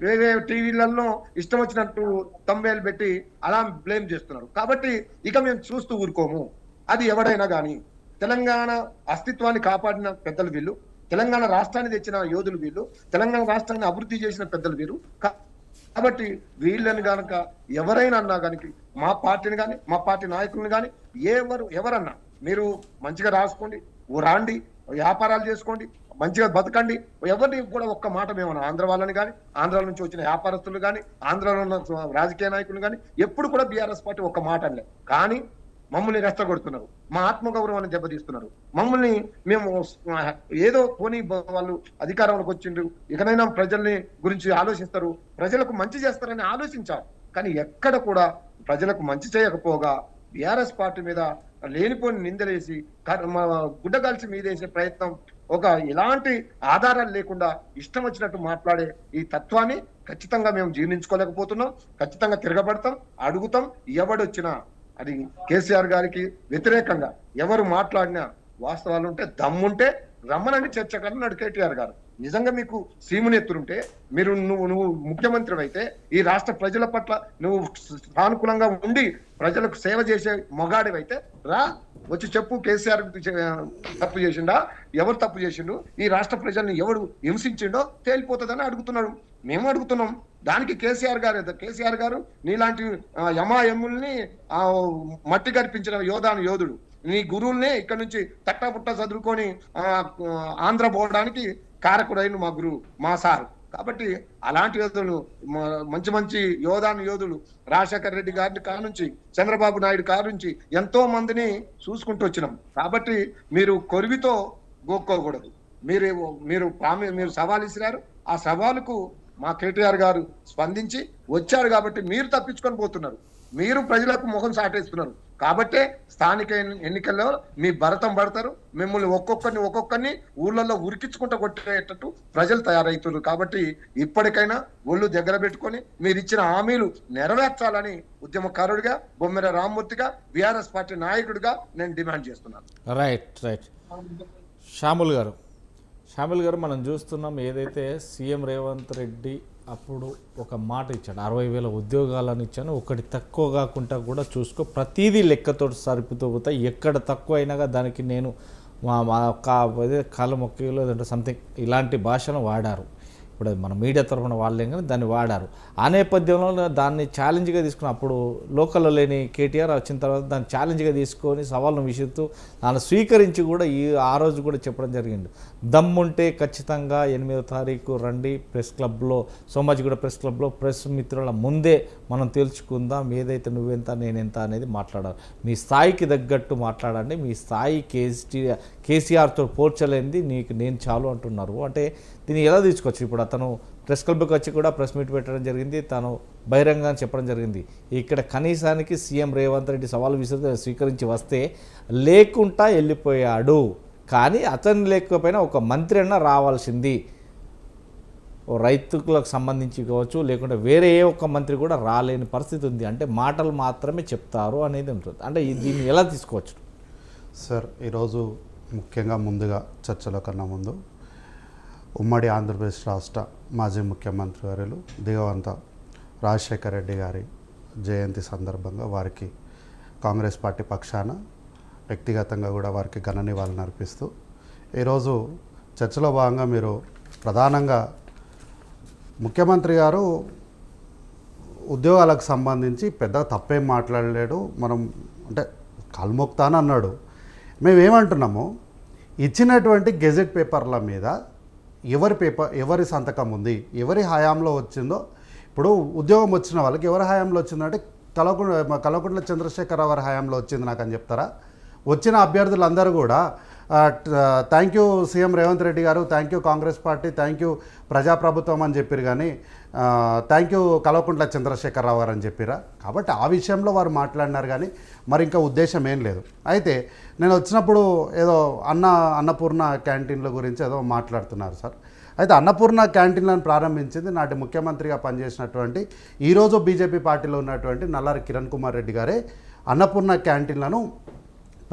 వేరే టీవీలలో ఇష్టం వచ్చినట్టు తంబేలు పెట్టి అలా బ్లేమ్ చేస్తున్నారు. కాబట్టి ఇక మేము చూస్తూ ఊరుకోము. అది ఎవడైనా కానీ తెలంగాణ అస్తిత్వాన్ని కాపాడిన పెద్దలు వీళ్ళు, తెలంగాణ రాష్ట్రాన్ని తెచ్చిన యోధులు వీళ్ళు, తెలంగాణ రాష్ట్రాన్ని అభివృద్ధి చేసిన పెద్దలు వీరు. కాబట్టి వీళ్ళని కనుక ఎవరైనా అన్నా కనుక మా పార్టీని కానీ మా పార్టీ నాయకులను కానీ ఎవరన్నా మీరు మంచిగా రాసుకోండి, రాండి, వ్యాపారాలు చేసుకోండి, మంచిగా బతకండి. ఎవరిని కూడా ఒక్క మాట మేము ఆంధ్ర వాళ్ళని కానీ, ఆంధ్ర నుంచి వచ్చిన వ్యాపారస్తులు కానీ, ఆంధ్రలో ఉన్న రాజకీయ నాయకులు కానీ ఎప్పుడు కూడా బీఆర్ఎస్ పార్టీ ఒక్క మాట అనలే. కానీ మమ్మల్ని రెచ్చగొడుతున్నారు, మా ఆత్మగౌరవాన్ని దెబ్బతీస్తున్నారు. మమ్మల్ని మేము ఏదో పోనీ వాళ్ళు అధికారంలోకి వచ్చిండ్రు, ఇకనైనా ప్రజల్ని గురించి ఆలోచిస్తారు, ప్రజలకు మంచి చేస్తారని ఆలోచించారు. కానీ ఎక్కడ కూడా ప్రజలకు మంచి చేయకపోగా బీఆర్ఎస్ పార్టీ మీద లేనిపోని నిందలేసి గుడ్డగాల్చి మీదేసే ప్రయత్నం, ఒక ఎలాంటి ఆధారాలు లేకుండా ఇష్టం వచ్చినట్టు మాట్లాడే ఈ తత్వాన్ని ఖచ్చితంగా మేము జీర్ణించుకోలేకపోతున్నాం. ఖచ్చితంగా తిరగబడతాం, అడుగుతాం. ఎవడొచ్చినా అది కేసీఆర్ గారికి వ్యతిరేకంగా ఎవరు మాట్లాడినా వాస్తవాలు ఉంటే దమ్ముంటే రమ్మనండి చర్చకు అన్నాడు కేటీఆర్ గారు. నిజంగా మీకు సీముని ఎత్తురుంటే నువ్వు ముఖ్యమంత్రి అయితే ఈ రాష్ట్ర ప్రజల పట్ల నువ్వు సానుకూలంగా ఉండి ప్రజలకు సేవ చేసే మొగాడివైతే రా, వచ్చి చెప్పు కేసీఆర్ తప్పు చేసిండా, ఎవరు తప్పు చేసిండు, ఈ రాష్ట్ర ప్రజల్ని ఎవడు హింసించిండో తేలిపోతుందని అడుగుతున్నాడు. మేము అడుగుతున్నాం. దానికి కేసీఆర్ గారు నీలాంటి యమాయముల్ని మట్టి గర్పించిన యోధుడు, నీ గురువుల్ని ఇక్కడ నుంచి తట్టపుట్ట చదువుకొని ఆంధ్ర పోవడానికి కారకుడైన మా గురువు, మా సార్. కాబట్టి అలాంటి యోధులు, మంచి యోధులు రాజశేఖర రెడ్డి గారి కాడ నుంచి, చంద్రబాబు నాయుడు కాడ నుంచి ఎంతో మందిని చూసుకుంటూ వచ్చినాం. కాబట్టి మీరు కొరివితో గోక్కోకూడదు. మీరు సవాల్ ఇసిరారు. ఆ సవాలుకు మా కేటీఆర్ గారు స్పందించి వచ్చారు. కాబట్టి మీరు తప్పించుకొని పోతున్నారు, మీరు ప్రజలకు ముఖం సాటేస్తున్నారు. కాబట్టే స్థానిక ఎన్నికల్లో మీ భరతం పడతారు. మిమ్మల్ని ఒక్కొక్కరిని ఊళ్ళల్లో ఉరికించుకుంటూ కొట్టేటట్టు ప్రజలు తయారవుతున్నారు. కాబట్టి ఇప్పటికైనా ఒళ్ళు దగ్గర పెట్టుకొని మీరు ఇచ్చిన హామీలు నెరవేర్చాలని ఉద్యమకారుడిగా, బొమ్మెర రామ్మూర్తిగా, బీఆర్ఎస్ పార్టీ నాయకుడిగా నేను డిమాండ్ చేస్తున్నాను. రైట్. శ్యాముల్ గారు మనం చూస్తున్నాం, ఏదైతే సీఎం రేవంత్ రెడ్డి అప్పుడు ఒక మాట ఇచ్చాడు, 60,000 ఉద్యోగాలను ఇచ్చాను, ఒకటి తక్కువ కాకుండా కూడా చూసుకో, ప్రతిదీ లెక్కతో సరిపోతూ పోతాయి, ఎక్కడ తక్కువ అయినాగా దానికి నేను కాలం మొక్కలో లేదంటే సంథింగ్ ఇలాంటి భాషను వాడారు. ఇప్పుడు మన మీడియా తరఫున వాళ్ళేం కానీ దాన్ని వాడారు. ఆ నేపథ్యంలో దాన్ని ఛాలెంజ్గా తీసుకుని అప్పుడు లోకల్లో లేని కేటీఆర్ వచ్చిన తర్వాత దాన్ని ఛాలెంజ్గా తీసుకొని సవాళ్ళను విసురుతూ దాన్ని స్వీకరించి కూడా ఆ రోజు కూడా చెప్పడం జరిగింది. దమ్ముంటే ఖచ్చితంగా 8వ తారీఖు రండి ప్రెస్ క్లబ్లో, సోమాజిగూడ ప్రెస్ క్లబ్లో ప్రెస్ మిత్రుల ముందే మనం తేల్చుకుందాం, ఏదైతే నువ్వెంత నేనెంత అనేది మాట్లాడాలి, మీ స్థాయికి తగ్గట్టు మాట్లాడండి, మీ స్థాయి కేసీఆర్తో పోల్చలేనిది నీకు నేను చాలు అంటున్నారు. అంటే దీన్ని ఎలా తీసుకోవచ్చు? ఇప్పుడు అతను ప్రెస్ క్లబ్కి వచ్చి కూడా ప్రెస్ మీట్ పెట్టడం జరిగింది, తను బహిరంగంగా చెప్పడం జరిగింది. ఇక్కడ కనీసానికి సీఎం రేవంత్ రెడ్డి సవాలు స్వీకరించి వస్తే లేకుండా వెళ్ళిపోయాడు, కానీ అతను లేకపోయినా ఒక మంత్రి అన్నా రావాల్సింది, రైతులకు సంబంధించి కావచ్చు, లేకుంటే వేరే ఏ ఒక్క మంత్రి కూడా రాలేని పరిస్థితి ఉంది. అంటే మాటలు మాత్రమే చెప్తారు అనేది ఉంటుంది. అంటే దీన్ని ఎలా తీసుకోవచ్చు? సార్, ఈరోజు ముఖ్యంగా ముందుగా చర్చలో కన్నా ముందు ఉమ్మడి ఆంధ్రప్రదేశ్ రాష్ట్ర మాజీ ముఖ్యమంత్రి వర్యులు దివంగత రాజశేఖర రెడ్డి గారి జయంతి సందర్భంగా వారికి కాంగ్రెస్ పార్టీ పక్షాన వ్యక్తిగతంగా కూడా వారికి ఘన నివాళులు అర్పిస్తూ ఈరోజు చర్చలో భాగంగా మీరు ప్రధానంగా ముఖ్యమంత్రి గారు ఉద్యోగాలకు సంబంధించి పెద్దగా తప్పేం మాట్లాడలేడు. మనం అంటే కల్మొక్తా అని అన్నాడు. మేమేమంటున్నాము, ఇచ్చినటువంటి గెజెట్ పేపర్ల మీద ఎవరి సంతకం ఉంది, ఎవరి హయాంలో వచ్చిందో. ఇప్పుడు ఉద్యోగం వచ్చిన వాళ్ళకి ఎవరి హయాంలో వచ్చిందంటే కల్వకుంట్ల చంద్రశేఖరరావు గారి హయాంలో వచ్చింది నాకు అని చెప్తారా? వచ్చిన అభ్యర్థులందరూ కూడా thank you CM Revanth Reddy గారు, thank you Congress party, thank you ప్రజాప్రభుత్వం అని చెప్పారు, కానీ థ్యాంక్ యూ కల్వకుంట్ల చంద్రశేఖరరావు గారు అని చెప్పారా? కాబట్టి ఆ విషయంలో వారు మాట్లాడినారు, కానీ మరి ఇంకా ఉద్దేశం ఏం లేదు. అయితే నేను వచ్చినప్పుడు ఏదో అన్నపూర్ణ క్యాంటీన్ల గురించి ఏదో మాట్లాడుతున్నారు సార్. అయితే అన్నపూర్ణ క్యాంటీన్లను ప్రారంభించింది నాటి ముఖ్యమంత్రిగా పనిచేసినటువంటి, ఈరోజు బీజేపీ పార్టీలో ఉన్నటువంటి నల్లారి కిరణ్ కుమార్ రెడ్డి గారే అన్నపూర్ణ క్యాంటీన్లను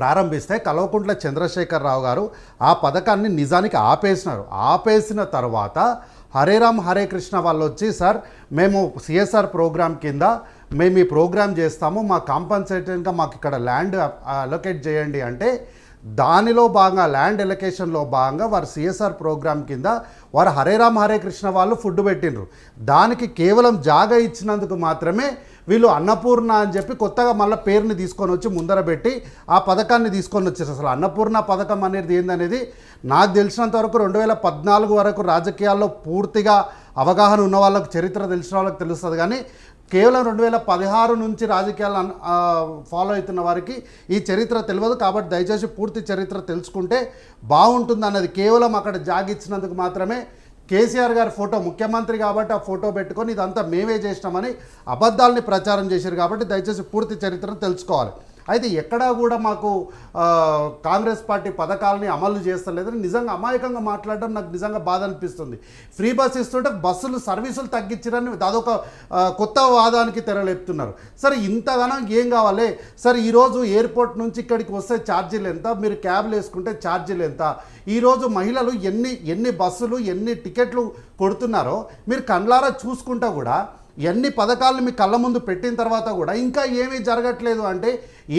ప్రారంభిస్తే కల్వకుంట్ల చంద్రశేఖరరావు గారు ఆ పథకాన్ని నిజానికి ఆపేసినారు. ఆపేసిన తర్వాత హరే రామ్ హరే కృష్ణ వాళ్ళు వచ్చి, సార్ మేము సిఎస్ఆర్ ప్రోగ్రామ్ కింద మేము ఈ ప్రోగ్రామ్ చేస్తాము, మా కాంపన్సేటెడ్గా మాకు ఇక్కడ ల్యాండ్ అలొకేట్ చేయండి అంటే, దానిలో భాగంగా ల్యాండ్ ఎలొకేషన్లో భాగంగా వారు సిఎస్ఆర్ ప్రోగ్రామ్ కింద వారు హరే రామ్ హరే కృష్ణ వాళ్ళు ఫుడ్ పెట్టినరు. దానికి కేవలం జాగా ఇచ్చినందుకు మాత్రమే వీళ్ళు అన్నపూర్ణ అని చెప్పి కొత్తగా మళ్ళీ పేరుని తీసుకొని వచ్చి ముందర పెట్టి ఆ పథకాన్ని తీసుకొని వచ్చేసి, అసలు అన్నపూర్ణ పథకం అనేది ఏందనేది నాకు తెలిసినంత వరకు 2014 వరకు రాజకీయాల్లో పూర్తిగా అవగాహన ఉన్న వాళ్ళకు, చరిత్ర తెలిసిన వాళ్ళకి తెలుస్తుంది, కానీ కేవలం 2016 నుంచి రాజకీయాలు ఫాలో అవుతున్న వారికి ఈ చరిత్ర తెలియదు. కాబట్టి దయచేసి పూర్తి చరిత్ర తెలుసుకుంటే బాగుంటుంది అన్నది. కేవలం అక్కడ జాగిచ్చినందుకు మాత్రమే కేసీఆర్ గారి ఫోటో, ముఖ్యమంత్రి కాబట్టి ఆ ఫోటో పెట్టుకొని ఇదంతా మేమే చేసినామని అబద్ధాలని ప్రచారం చేశారు. కాబట్టి దయచేసి పూర్తి చరిత్రను తెలుసుకోవాలి. అయితే ఎక్కడా కూడా మాకు కాంగ్రెస్ పార్టీ పథకాలని అమలు చేస్తలేదని నిజంగా అమాయకంగా మాట్లాడడం నాకు నిజంగా బాధ అనిపిస్తుంది. ఫ్రీ బస్ ఇస్తుంటే బస్సులు సర్వీసులు తగ్గించారని అదొక కొత్త వాదానికి తెరలేపుతున్నారు. సరే ఇంతగానో ఏం కావాలి సార్? ఈరోజు ఎయిర్పోర్ట్ నుంచి ఇక్కడికి వస్తే ఛార్జీలు ఎంత, మీరు క్యాబ్లు వేసుకుంటే ఛార్జీలు ఎంత? ఈరోజు మహిళలు ఎన్ని బస్సులు ఎన్ని టికెట్లు కొడుతున్నారో మీరు కండ్లారా చూసుకుంటా కూడా, ఎన్ని పథకాలను మీ కళ్ళ ముందు పెట్టిన తర్వాత కూడా ఇంకా ఏమీ జరగట్లేదు అంటే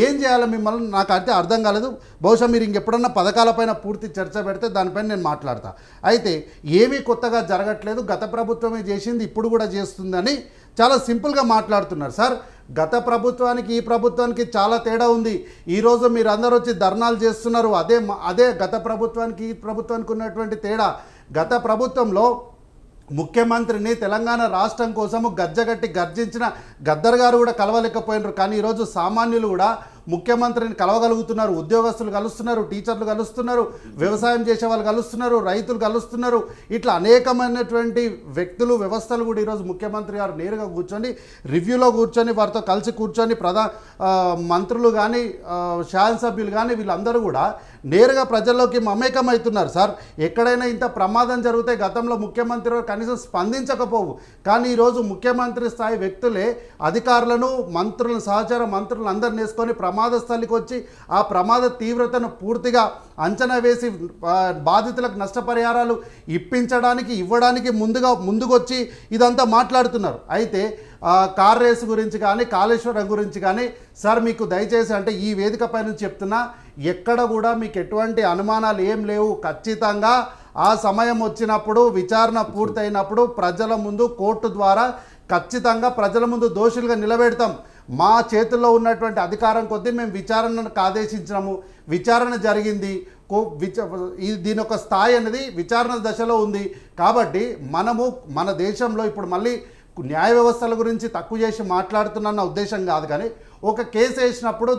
ఏం చేయాలో మిమ్మల్ని నాకు అయితే అర్థం కాలేదు. బహుశా మీరు ఇంకెప్పుడన్నా పథకాలపైన పూర్తి చర్చ పెడితే దానిపైన నేను మాట్లాడతా. అయితే ఏమీ కొత్తగా జరగట్లేదు, గత ప్రభుత్వమే చేసింది ఇప్పుడు కూడా చేస్తుందని చాలా సింపుల్గా మాట్లాడుతున్నారు. సార్, గత ప్రభుత్వానికి ఈ ప్రభుత్వానికి చాలా తేడా ఉంది. ఈరోజు మీరు అందరూ వచ్చి ధర్నాలు చేస్తున్నారు, అదే గత ప్రభుత్వానికి ఈ ప్రభుత్వానికి ఉన్నటువంటి తేడా. గత ప్రభుత్వంలో ముఖ్యమంత్రిని తెలంగాణ రాష్ట్రం కోసము గజ్జగట్టి గర్జించిన గద్దర్ గారు కూడా కలవలేకపోయినారు. కానీ ఈరోజు సామాన్యులు కూడా ముఖ్యమంత్రిని కలవగలుగుతున్నారు. ఉద్యోగస్తులు కలుస్తున్నారు, టీచర్లు కలుస్తున్నారు, వ్యవసాయం చేసే వాళ్ళు కలుస్తున్నారు, రైతులు కలుస్తున్నారు. ఇట్లా అనేకమైనటువంటి వ్యక్తులు, వ్యవస్థలు కూడా ఈరోజు ముఖ్యమంత్రి గారు నేరుగా కూర్చొని రివ్యూలో కూర్చొని వారితో కలిసి కూర్చొని మంత్రులు కానీ శాసనసభ్యులు కానీ వీళ్ళందరూ కూడా నేరుగా ప్రజల్లోకి మమేకమవుతున్నారు. సార్, ఎక్కడైనా ఇంత ప్రమాదం జరిగితే గతంలో ముఖ్యమంత్రి కనీసం స్పందించకపోవు, కానీ ఈరోజు ముఖ్యమంత్రి స్థాయి వ్యక్తులే అధికారులను, మంత్రులను, సహచార మంత్రులను అందరిని వేసుకొని ప్రమాద స్థలికి వచ్చి ఆ ప్రమాద తీవ్రతను పూర్తిగా అంచనా వేసి బాధితులకు నష్టపరిహారాలు ఇవ్వడానికి ముందుకొచ్చి ఇదంతా మాట్లాడుతున్నారు. అయితే కార్ రేసు గురించి కానీ కాళేశ్వరం గురించి కానీ సార్ మీకు దయచేసి అంటే ఈ వేదికపై నుంచి చెప్తున్నా, ఎక్కడ కూడా మీకు ఎటువంటి అనుమానాలు ఏం లేవు. ఖచ్చితంగా ఆ సమయం వచ్చినప్పుడు, విచారణ పూర్తయినప్పుడు ప్రజల ముందు కోర్టు ద్వారా ఖచ్చితంగా ప్రజల ముందు దోషులుగా నిలబెడతాం. మా చేతుల్లో ఉన్నటువంటి అధికారం కొద్దీ మేము విచారణకు ఆదేశించినాము, విచారణ జరిగింది. దీని ఒక స్థాయి అనేది విచారణ దశలో ఉంది. కాబట్టి మనము మన దేశంలో ఇప్పుడు మళ్ళీ న్యాయ వ్యవస్థల గురించి తక్కువ చేసి మాట్లాడుతున్న ఉద్దేశం కాదు, కానీ ఒక కేసు వేసినప్పుడు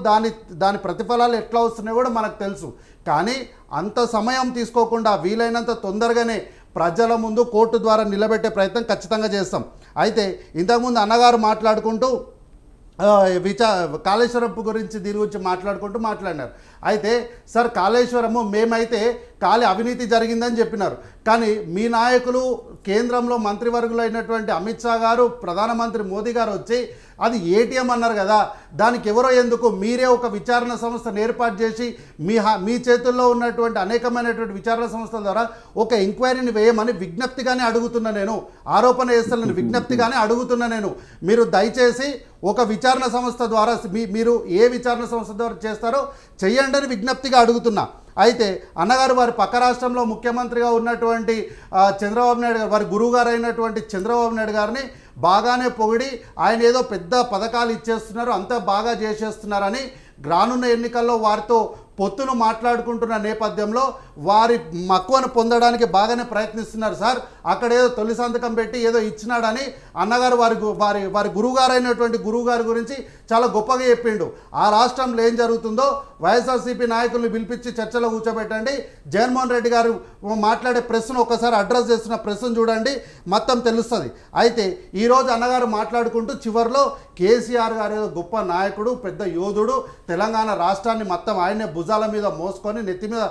దాని ప్రతిఫలాలు ఎట్లా వస్తున్నాయో కూడా మనకు తెలుసు. కానీ అంత సమయం తీసుకోకుండా వీలైనంత తొందరగానే ప్రజల ముందు కోర్టు ద్వారా నిలబెట్టే ప్రయత్నం ఖచ్చితంగా చేస్తాం. అయితే ఇంతకుముందు అన్నగారు మాట్లాడుకుంటూ కాళేశ్వరం గురించి దీని గురించి మాట్లాడినారు. అయితే సార్, కాళేశ్వరము మేమైతే అవినీతి జరిగిందని చెప్పినారు, కానీ మీ నాయకులు కేంద్రంలో మంత్రివర్గులు అయినటువంటి అమిత్ షా గారు, ప్రధానమంత్రి మోదీ గారు వచ్చి అది ఏటీఎం అన్నారు కదా, దానికి ఎవరో ఎందుకు మీరే ఒక విచారణ సంస్థను ఏర్పాటు చేసి మీ చేతుల్లో ఉన్నటువంటి అనేకమైనటువంటి విచారణ సంస్థల ద్వారా ఒక ఎంక్వైరీని వేయమని విజ్ఞప్తిగానే అడుగుతున్నా నేను. ఆరోపణ చేస్తానని విజ్ఞప్తిగానే అడుగుతున్నా నేను. మీరు దయచేసి ఒక విచారణ సంస్థ ద్వారా మీరు ఏ విచారణ సంస్థ ద్వారా చేస్తారో చెయ్యండి అని విజ్ఞప్తిగా అడుగుతున్నా. అయితే అన్నగారు వారి పక్క రాష్ట్రంలో ముఖ్యమంత్రిగా ఉన్నటువంటి చంద్రబాబు నాయుడు గారు, వారి గురువు గారు అయినటువంటి చంద్రబాబు నాయుడు గారిని బాగానే పొగిడి ఆయన ఏదో పెద్ద పథకాలు ఇచ్చేస్తున్నారు, అంతా బాగా చేసేస్తున్నారని రానున్న ఎన్నికల్లో వారితో పొత్తును మాట్లాడుకుంటున్న నేపథ్యంలో వారి మక్కువను పొందడానికి బాగానే ప్రయత్నిస్తున్నారు సార్. అక్కడ ఏదో తొలి సంతకం పెట్టి ఏదో ఇచ్చినాడని అన్నగారు వారి గురువుగారు అయినటువంటి గురువుగారి గురించి చాలా గొప్పగా చెప్పిండు. ఆ రాష్ట్రంలో ఏం జరుగుతుందో వైఎస్ఆర్సీపీ నాయకుల్ని పిలిపించి చర్చలో కూర్చోబెట్టండి. జగన్మోహన్ రెడ్డి గారు మాట్లాడే ప్రెస్ను ఒకసారి అడ్రస్ చేస్తున్న ప్రెస్ను చూడండి, మొత్తం తెలుస్తుంది. అయితే ఈరోజు అన్నగారు మాట్లాడుకుంటూ చివరిలో కేసీఆర్ గారు ఏదో గొప్ప నాయకుడు, పెద్ద యోధుడు, తెలంగాణ రాష్ట్రాన్ని మొత్తం ఆయనే భుజాల మీద మోసుకొని నెత్తి మీద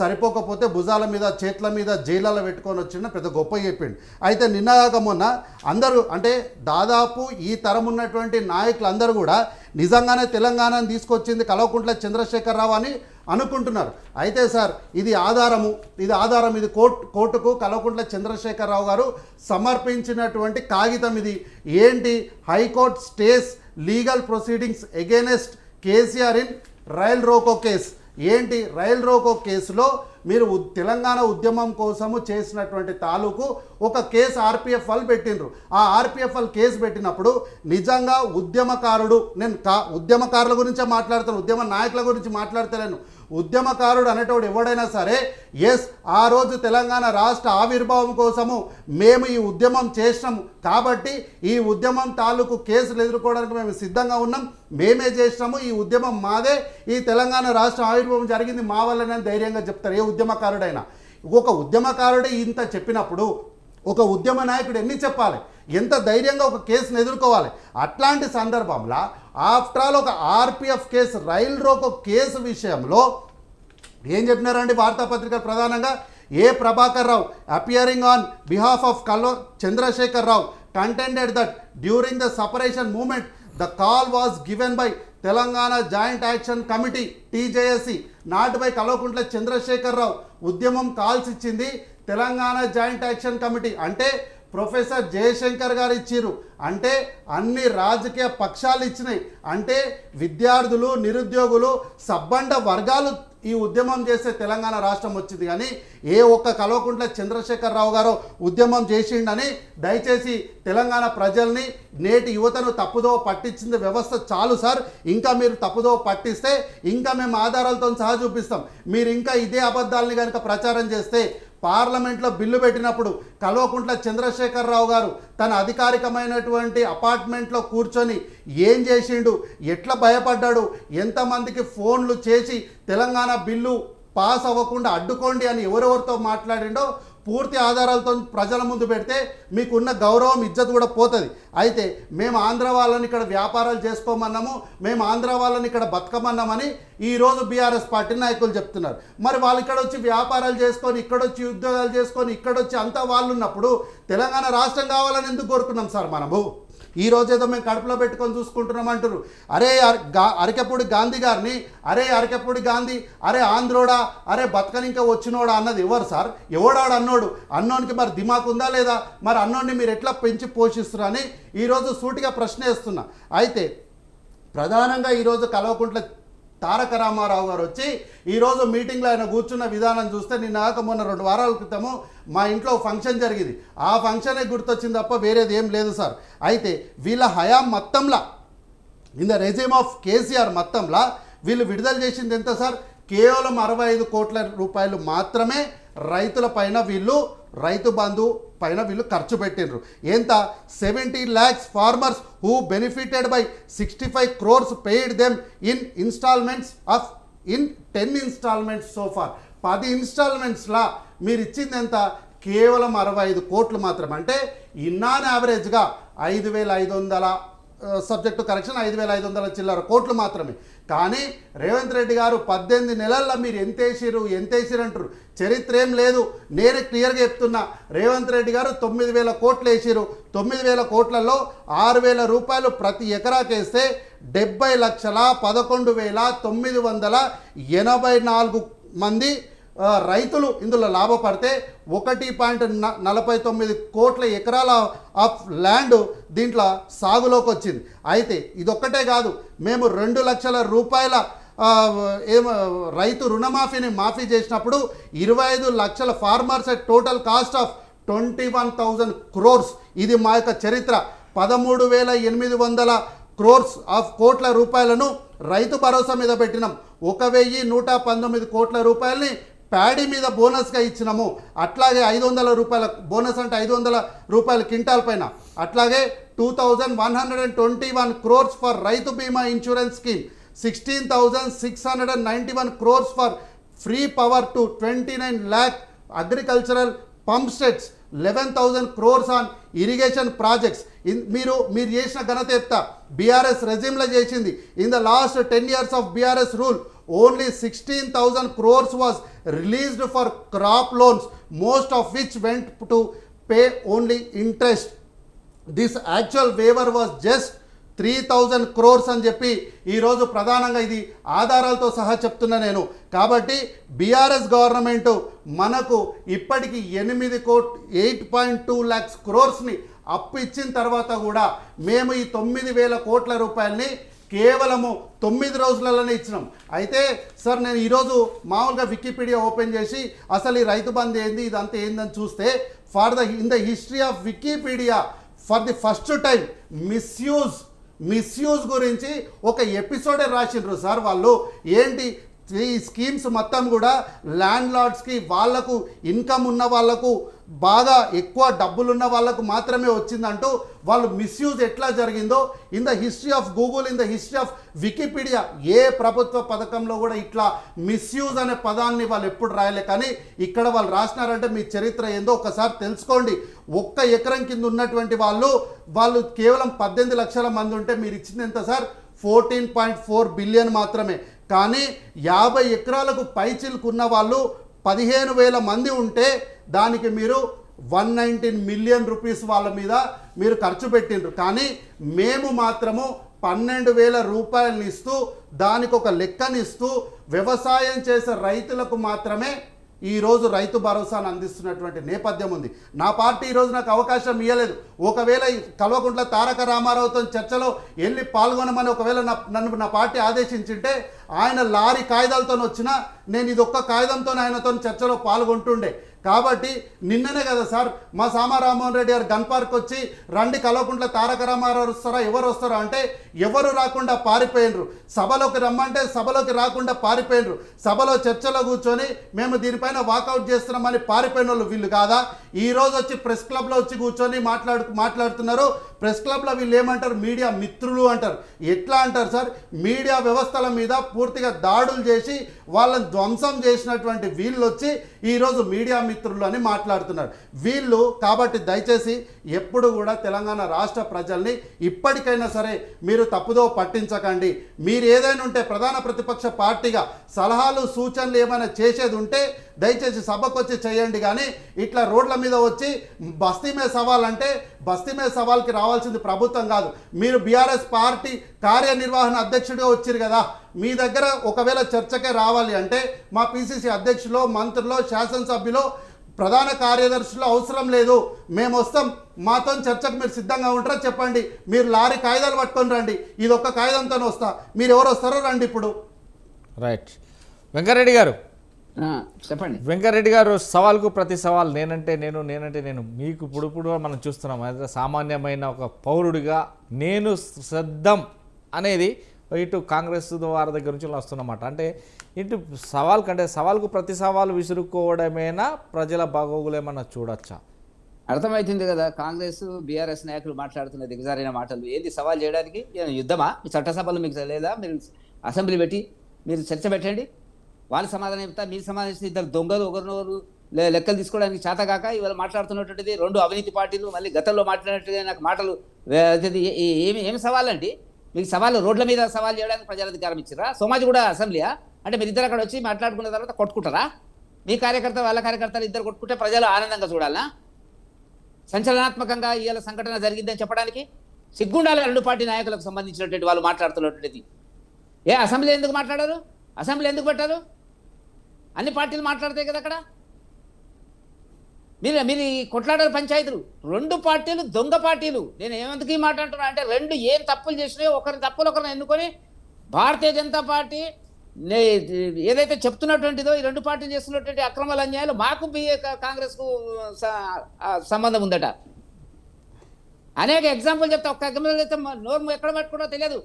సరిపోకపోతే భుజాల మీద చేతుల మీద జైళ్ళలో పెట్టుకొని వచ్చిన పెద్ద గొప్ప చెప్పిండు. అయితే నిన్నగాక మొన్న అందరూ అంటే దాదాపు ఈ తరం ఉన్నటువంటి నాయకులు అందరూ కూడా నిజంగానే తెలంగాణను తీసుకొచ్చింది కల్వకుంట్ల చంద్రశేఖరరావు అని అనుకుంటున్నారు. అయితే సార్ ఇది ఆధారం, ఇది కోర్టుకు కల్వకుంట్ల చంద్రశేఖరరావు గారు సమర్పించినటువంటి కాగితం. ఇది ఏంటి? High court stays legal proceedings against KCR in rail roko case. ఏంటి? రైల్ రోకో కేసులో మీరు తెలంగాణ ఉద్యమం కోసము చేసినటువంటి తాలూకు ఒక కేసు ఆర్పిఎఫ్ వాళ్ళు పెట్టిండ్రు. ఆ ఆర్పిఎఫ్ వాళ్ళు కేసు పెట్టినప్పుడు నిజంగా ఉద్యమకారుడు, నేను ఉద్యమకారుల గురించే మాట్లాడతాను, ఉద్యమ నాయకుల గురించి మాట్లాడతలేను, ఉద్యమకారుడు అనేటోడు ఎవడైనా సరే ఎస్ ఆ రోజు తెలంగాణ రాష్ట్ర ఆవిర్భావం కోసము మేము ఈ ఉద్యమం చేసినాము కాబట్టి ఈ ఉద్యమం తాలూకు కేసులు ఎదుర్కోవడానికి మేము సిద్ధంగా ఉన్నాం, మేమే చేసినాము, ఈ ఉద్యమం మాదే, ఈ తెలంగాణ రాష్ట్ర ఆవిర్భావం జరిగింది మా వల్లనే ధైర్యంగా చెప్తారు ఏ ఉద్యమకారుడైనా. ఒక ఉద్యమకారుడే ఇంత చెప్పినప్పుడు ఒక ఉద్యమ నాయకుడు ఎన్ని చెప్పాలి, ఎంత ధైర్యంగా ఒక కేసును ఎదుర్కోవాలి. అట్లాంటి సందర్భంలో ఆఫ్టర్ ఆల్ ఒక RPF case, rail roko case విషయంలో ఏం చెప్పినారండి వార్తాపత్రికలు? ప్రధానంగా A Prabhakar Rao appearing on behalf of Chandrashekar Rao contended that during the separation movement the call was given by Telangana joint action committee TJSC not by Kalvakuntla Chandrashekar Rao. ఉద్యమం కాల్స్ ఇచ్చింది తెలంగాణ జాయింట్ యాక్షన్ కమిటీ. అంటే professor Jayashankar గారు ఇచ్చిర్రు, అంటే అన్ని రాజకీయ పక్షాలు ఇచ్చినాయి, అంటే విద్యార్థులు, నిరుద్యోగులు, సబ్బండ వర్గాలు ఈ ఉద్యమం చేస్తే తెలంగాణ రాష్ట్రం వచ్చింది. కానీ ఏ ఒక్క కల్వకుంట్ల చంద్రశేఖర్ రావు గారు ఉద్యమం చేసిండని దయచేసి తెలంగాణ ప్రజల్ని, నేటి యువతను తప్పుదో పట్టించింది వ్యవస్థ చాలు సార్. ఇంకా మీరు తప్పుదో పట్టిస్తే ఇంకా మేము ఆధారాలతో సహా చూపిస్తాం. మీరు ఇంకా ఇదే అబద్ధాలని కనుక ప్రచారం చేస్తే పార్లమెంట్లో బిల్లు పెట్టినప్పుడు కల్వకుంట్ల చంద్రశేఖరరావు గారు తన అధికారికమైనటువంటి అపార్ట్మెంట్లో కూర్చొని ఏం చేసిండు, ఎట్లా భయపడ్డాడు, ఎంతమందికి ఫోన్లు చేసి తెలంగాణ బిల్లు పాస్ అవ్వకుండా అడ్డుకోండి అని ఎవరెవరితో మాట్లాడిండో పూర్తి ఆధారాలతో ప్రజల ముందు పెడితే మీకున్న గౌరవం, ఇజ్జత్ కూడా పోతుంది. అయితే మేము ఆంధ్ర వాళ్ళని ఇక్కడ వ్యాపారాలు చేసుకోమన్నాము, మేము ఆంధ్ర వాళ్ళని ఇక్కడ బతకమన్నామని ఈరోజు బీఆర్ఎస్ పార్టీ నాయకులు చెప్తున్నారు. మరి వాళ్ళు ఇక్కడ వచ్చి వ్యాపారాలు చేసుకొని, ఇక్కడొచ్చి ఉద్యోగాలు చేసుకొని, ఇక్కడొచ్చి అంతా వాళ్ళు ఉన్నప్పుడు తెలంగాణ రాష్ట్రం కావాలని ఎందుకు కోరుకున్నాం సార్ మనము? ఈ రోజేదో మేము కడుపులో పెట్టుకొని చూసుకుంటున్నాం అంటారు. అరే అరకెపూడి గాంధీ గారిని అరే అరకెపూడి గాంధీ, అరే ఆంధ్రోడా, అరే బతకని ఇంకా వచ్చినోడా అన్నది ఎవరు సార్? ఎవడాడు అన్నోడు? అన్నోనికి మరి దిమాకు ఉందా లేదా? మరి అన్నోడిని మీరు ఎట్లా పెంచి పోషిస్తున్నారు అని ఈరోజు సూటిగా ప్రశ్న వేస్తున్నా. అయితే ప్రధానంగా ఈరోజు కల్వకుంట్ల తారక రామారావు గారు వచ్చి ఈరోజు మీటింగ్లో ఆయన కూర్చున్న విధానం చూస్తే నిన్న మొన్న 2 వారాల క్రితము మా ఇంట్లో ఫంక్షన్ జరిగింది, ఆ ఫంక్షనే గుర్తొచ్చింది తప్ప వేరేది ఏం లేదు సార్. అయితే వీళ్ళ హయాం మొత్తంలా, in the regime of KCR మొత్తంలా వీళ్ళు విడుదల చేసింది ఎంత సార్? కేవలం 65 కోట్ల రూపాయలు మాత్రమే రైతుల పైన వీళ్ళు, రైతు బంధు పైన వీళ్ళు ఖర్చు పెట్టినరు. ఎంత? 70 lakhs farmers who benefited by 65 crores paid them in installments of in 10 installments so far. 10 ఇన్స్టాల్మెంట్స్లా మీరు ఇచ్చింది ఎంత? కేవలం 65 కోట్లు మాత్రం. అంటే ఇన్నాన్ యావరేజ్గా 5,500 సబ్జెక్టు కరెక్షన్ 5,500 చిల్లర కోట్లు మాత్రమే. కానీ రేవంత్ రెడ్డి గారు 18 నెలల్లో మీరు ఎంతేసిరు అంటారు. చరిత్ర ఏం లేదు, నేను క్లియర్గా చెప్తున్నా. రేవంత్ రెడ్డి గారు 9,000 కోట్లు వేసిరు. 9,000 కోట్లలో 6,000 రూపాయలు ప్రతి ఎకరాకేస్తే 70,11,984 మంది రైతులు ఇందులో లాభపడితే 1.49 కోట్ల ఎకరాల ఆఫ్ ల్యాండ్ దీంట్లో సాగులోకి వచ్చింది. అయితే ఇదొక్కటే కాదు, మేము 2 లక్షల రూపాయల రైతు రుణమాఫీని మాఫీ చేసినప్పుడు 25 లక్షల farmers at total cost of 21,000 crores. ఇది మా యొక్క చరిత్ర. 13,800 క్రోర్స్ ఆఫ్ కోట్ల రూపాయలను రైతు భరోసా మీద పెట్టినాం. 1,119 కోట్ల రూపాయలని ప్యాడీ మీద బోనస్గా ఇచ్చినాము. అట్లాగే 500 రూపాయల బోనస్ అంటే 500 రూపాయల క్వింటాల్ పైన. అట్లాగే 2,121 క్రోర్స్ ఫర్ రైతు బీమా insurance scheme, 16,691 crores for free power to 29 lakh agricultural pump sets, 11,000 crores on irrigation projects. మీరు చేసిన ఘనత చెప్తా. బీఆర్ఎస్ రెజిమ్లో చేసింది. In the last 10 years of BRS rule only 16,000 crores was released for crop loans, most of which went to pay only interest. This actual waiver was just 3,000 crores అని చెప్పి ఈరోజు ప్రధానంగా ఇది ఆధారాలతో సహా చెప్తున్నా నేను. కాబట్టి బీఆర్ఎస్ గవర్నమెంట్ మనకు ఇప్పటికి 8.2 lakhs క్రోర్స్ని అప్పు ఇచ్చిన తర్వాత కూడా మేము ఈ 9,000 కోట్ల రూపాయలని కేవలము 9 రోజులలోనే ఇచ్చినాం. అయితే సార్ నేను ఈరోజు మామూలుగా వికీపీడియా ఓపెన్ చేసి అసలు ఈ రైతు బంధు ఏంది ఇదంతా ఏందని చూస్తే in the history of Wikipedia for the first time misuse గురించి ఒక ఎపిసోడే రాసిండ్రు సార్ వాళ్ళు. ఏంటి ఈ స్కీమ్స్ మొత్తం కూడా ల్యాండ్ లార్డ్స్కి, వాళ్లకు ఇన్కమ్ ఉన్న వాళ్లకు, బాగా ఎక్కువ డబ్బులున్న వాళ్ళకు మాత్రమే వచ్చిందంటూ వాళ్ళు మిస్యూజ్ ఎట్లా జరిగిందో in the history of Google, in the history of Wikipedia ఏ ప్రభుత్వ పథకంలో కూడా ఇట్లా మిస్యూజ్ అనే పదాన్ని వాళ్ళు ఎప్పుడు రాయలే. కానీ ఇక్కడ వాళ్ళు రాసినారంటే మీ చరిత్ర ఏందో ఒకసారి తెలుసుకోండి. 1 ఎకరం కింద ఉన్నటువంటి వాళ్ళు కేవలం 18 లక్షల మంది ఉంటే మీరు ఇచ్చింది ఎంత సార్? 14.4 బిలియన్ మాత్రమే. కానీ 50 ఎకరాలకు పైచిలుకున్న వాళ్ళు 15,000 మంది ఉంటే దానికి మీరు 119 మిలియన్ రూపీస్ వాళ్ళ మీద మీరు ఖర్చు పెట్టిండ్రు. కానీ మేము మాత్రము 12,000 రూపాయలని ఇస్తూ దానికి ఒక లెక్కనిస్తూ వ్యవసాయం చేసే రైతులకు మాత్రమే ఈరోజు రైతు భరోసాను అందిస్తున్నటువంటి నేపథ్యం ఉంది. నా పార్టీ ఈరోజు నాకు అవకాశం ఇవ్వలేదు. ఒకవేళ కల్వకుంట్ల తారక రామారావుతో చర్చలో వెళ్ళి పాల్గొనమని ఒకవేళ నన్ను నా పార్టీ ఆదేశించింటే ఆయన లారీ కాగితాలతో వచ్చినా నేను ఇది ఒక్క కాగితంతో ఆయనతో చర్చలో పాల్గొంటుండే. కాబట్టి నిన్ననే కదా సార్ మా సామా రామ్మోహన్ రెడ్డి గారు గన్ పార్క్ వచ్చి రండి కల్వకుంట్ల తారక రామారావు వస్తారా ఎవరు వస్తారా అంటే ఎవరు రాకుండా పారిపోయినరు. సభలోకి రమ్మంటే సభలోకి రాకుండా పారిపోయినరు. సభలో చర్చలో కూర్చొని మేము దీనిపైన వాకౌట్ చేస్తున్నామని పారిపోయిన వాళ్ళు వీళ్ళు కాదా? ఈరోజు వచ్చి ప్రెస్ క్లబ్లో వచ్చి కూర్చొని మాట్లాడుతున్నారు. ప్రెస్ క్లబ్లో వీళ్ళు ఏమంటారు? మీడియా మిత్రులు అంటారు. ఎట్లా అంటారు సార్? మీడియా వ్యవస్థల మీద పూర్తిగా దాడులు చేసి వాళ్ళని ధ్వంసం చేసినటువంటి వీళ్ళు వచ్చి ఈరోజు మీడియా మిత్రులు అని మాట్లాడుతున్నారు వీళ్ళు. కాబట్టి దయచేసి ఎప్పుడు కూడా తెలంగాణ రాష్ట్ర ప్రజల్ని ఇప్పటికైనా సరే మీరు తప్పుదో పట్టించకండి. మీరు ఏదైనా ఉంటే ప్రధాన ప్రతిపక్ష పార్టీగా సలహాలు సూచనలు ఏమైనా చేసేది ఉంటే దయచేసి సభకు వచ్చి చేయండి. కానీ ఇట్లా రోడ్ల మీద వచ్చి బస్తీ మీద సవాల్ అంటే బస్తీ మీద సవాల్కి రావాల్సింది ప్రభుత్వం కాదు. మీరు బీఆర్ఎస్ పార్టీ కార్యనిర్వహణ అధ్యక్షుడిగా వచ్చారు కదా, మీ దగ్గర ఒకవేళ చర్చకే రావాలి అంటే మా పిసిసి అధ్యక్షులు, మంత్రులు, శాసనసభ్యులు, ప్రధాన కార్యదర్శులు అవసరం లేదు. మేము వస్తాం, మాతో చర్చకు మీరు సిద్ధంగా ఉంటారా చెప్పండి. మీరు లారీ కాగితాలు పట్టుకొని రండి, ఇది ఒక్క కాగితంతో వస్తా, మీరు ఎవరు వస్తారో రండి ఇప్పుడు. రైట్. వెంకరెడ్డి గారు చెప్పండి. వెంకరెడ్డి గారు సవాల్కు ప్రతి సవాల్ నేనంటే నేను మీకు ఇప్పుడు మనం చూస్తున్నాం. అదే సామాన్యమైన ఒక పౌరుడిగా నేను సిద్ధం అనేది ఇటు కాంగ్రెస్ వారి దగ్గర నుంచి వస్తున్నమాట. అంటే ఇటు సవాల్ కంటే సవాల్కు ప్రతి సవాల్ విసురుకోవడమేనా, ప్రజల బాగోగులేమన్నా చూడొచ్చా? అర్థమవుతుంది కదా కాంగ్రెస్ బీఆర్ఎస్ నాయకులు మాట్లాడుతున్న దిగజారిన మాటలు. ఏంది సవాల్ చేయడానికి? యుద్ధమా? మీ చట్టసభలు మీకు లేదా? మీరు అసెంబ్లీ పెట్టి మీరు చర్చ పెట్టండి, వాళ్ళు సమాధానం చెప్తా, మీరు సమాధానం ఇస్తే ఇద్దరు దొంగలు ఒకరినొకరు లెక్కలు తీసుకోవడానికి చేతగాక ఇవాళ మాట్లాడుతున్నటువంటిది 2 అవినీతి పార్టీలు. మళ్ళీ గతంలో మాట్లాడినట్టుగా నాకు మాటలు ఏమి సవాలండి? మీకు సవాళ్ళు రోడ్ల మీద సవాల్ చేయడానికి ప్రజల అధికారం ఇచ్చారా? సోమాజి కూడా అసెంబ్లీయా? అంటే మీరు ఇద్దరు అక్కడ వచ్చి మాట్లాడుకున్న తర్వాత కొట్టుకుంటారా? మీ కార్యకర్త వాళ్ళ కార్యకర్తలు ఇద్దరు కొట్టుకుంటే ప్రజలు ఆనందంగా చూడాలా? సంచలనాత్మకంగా ఇవాళ సంఘటన జరిగిందని చెప్పడానికి సిగ్గుండాలి 2 పార్టీ నాయకులకు సంబంధించినటువంటి వాళ్ళు మాట్లాడుతున్నటువంటిది. అసెంబ్లీ ఎందుకు మాట్లాడారు? అసెంబ్లీ ఎందుకు పెట్టారు? అన్ని పార్టీలు మాట్లాడతాయి కదా అక్కడ. మీరు కొట్లాడారు పంచాయతీలు. 2 పార్టీలు దొంగ పార్టీలు. నేను ఏమందుకు ఈ మాట అంటున్నా అంటే 2 ఏం తప్పులు చేసినాయో ఒకరి తప్పులు ఒకరిని ఎన్నుకొని భారతీయ జనతా పార్టీ ఏదైతే చెప్తున్నటువంటిదో ఈ 2 పార్టీలు చేస్తున్నటువంటి అక్రమాల అన్యాయాలు మాకు కాంగ్రెస్కు సంబంధం ఉందట. అనేక ఎగ్జాంపుల్ చెప్తా, ఒక్క ఎగ్జాంపుల్ చెప్తే నోరు ఎక్కడ పట్టుకుంటో తెలియదు.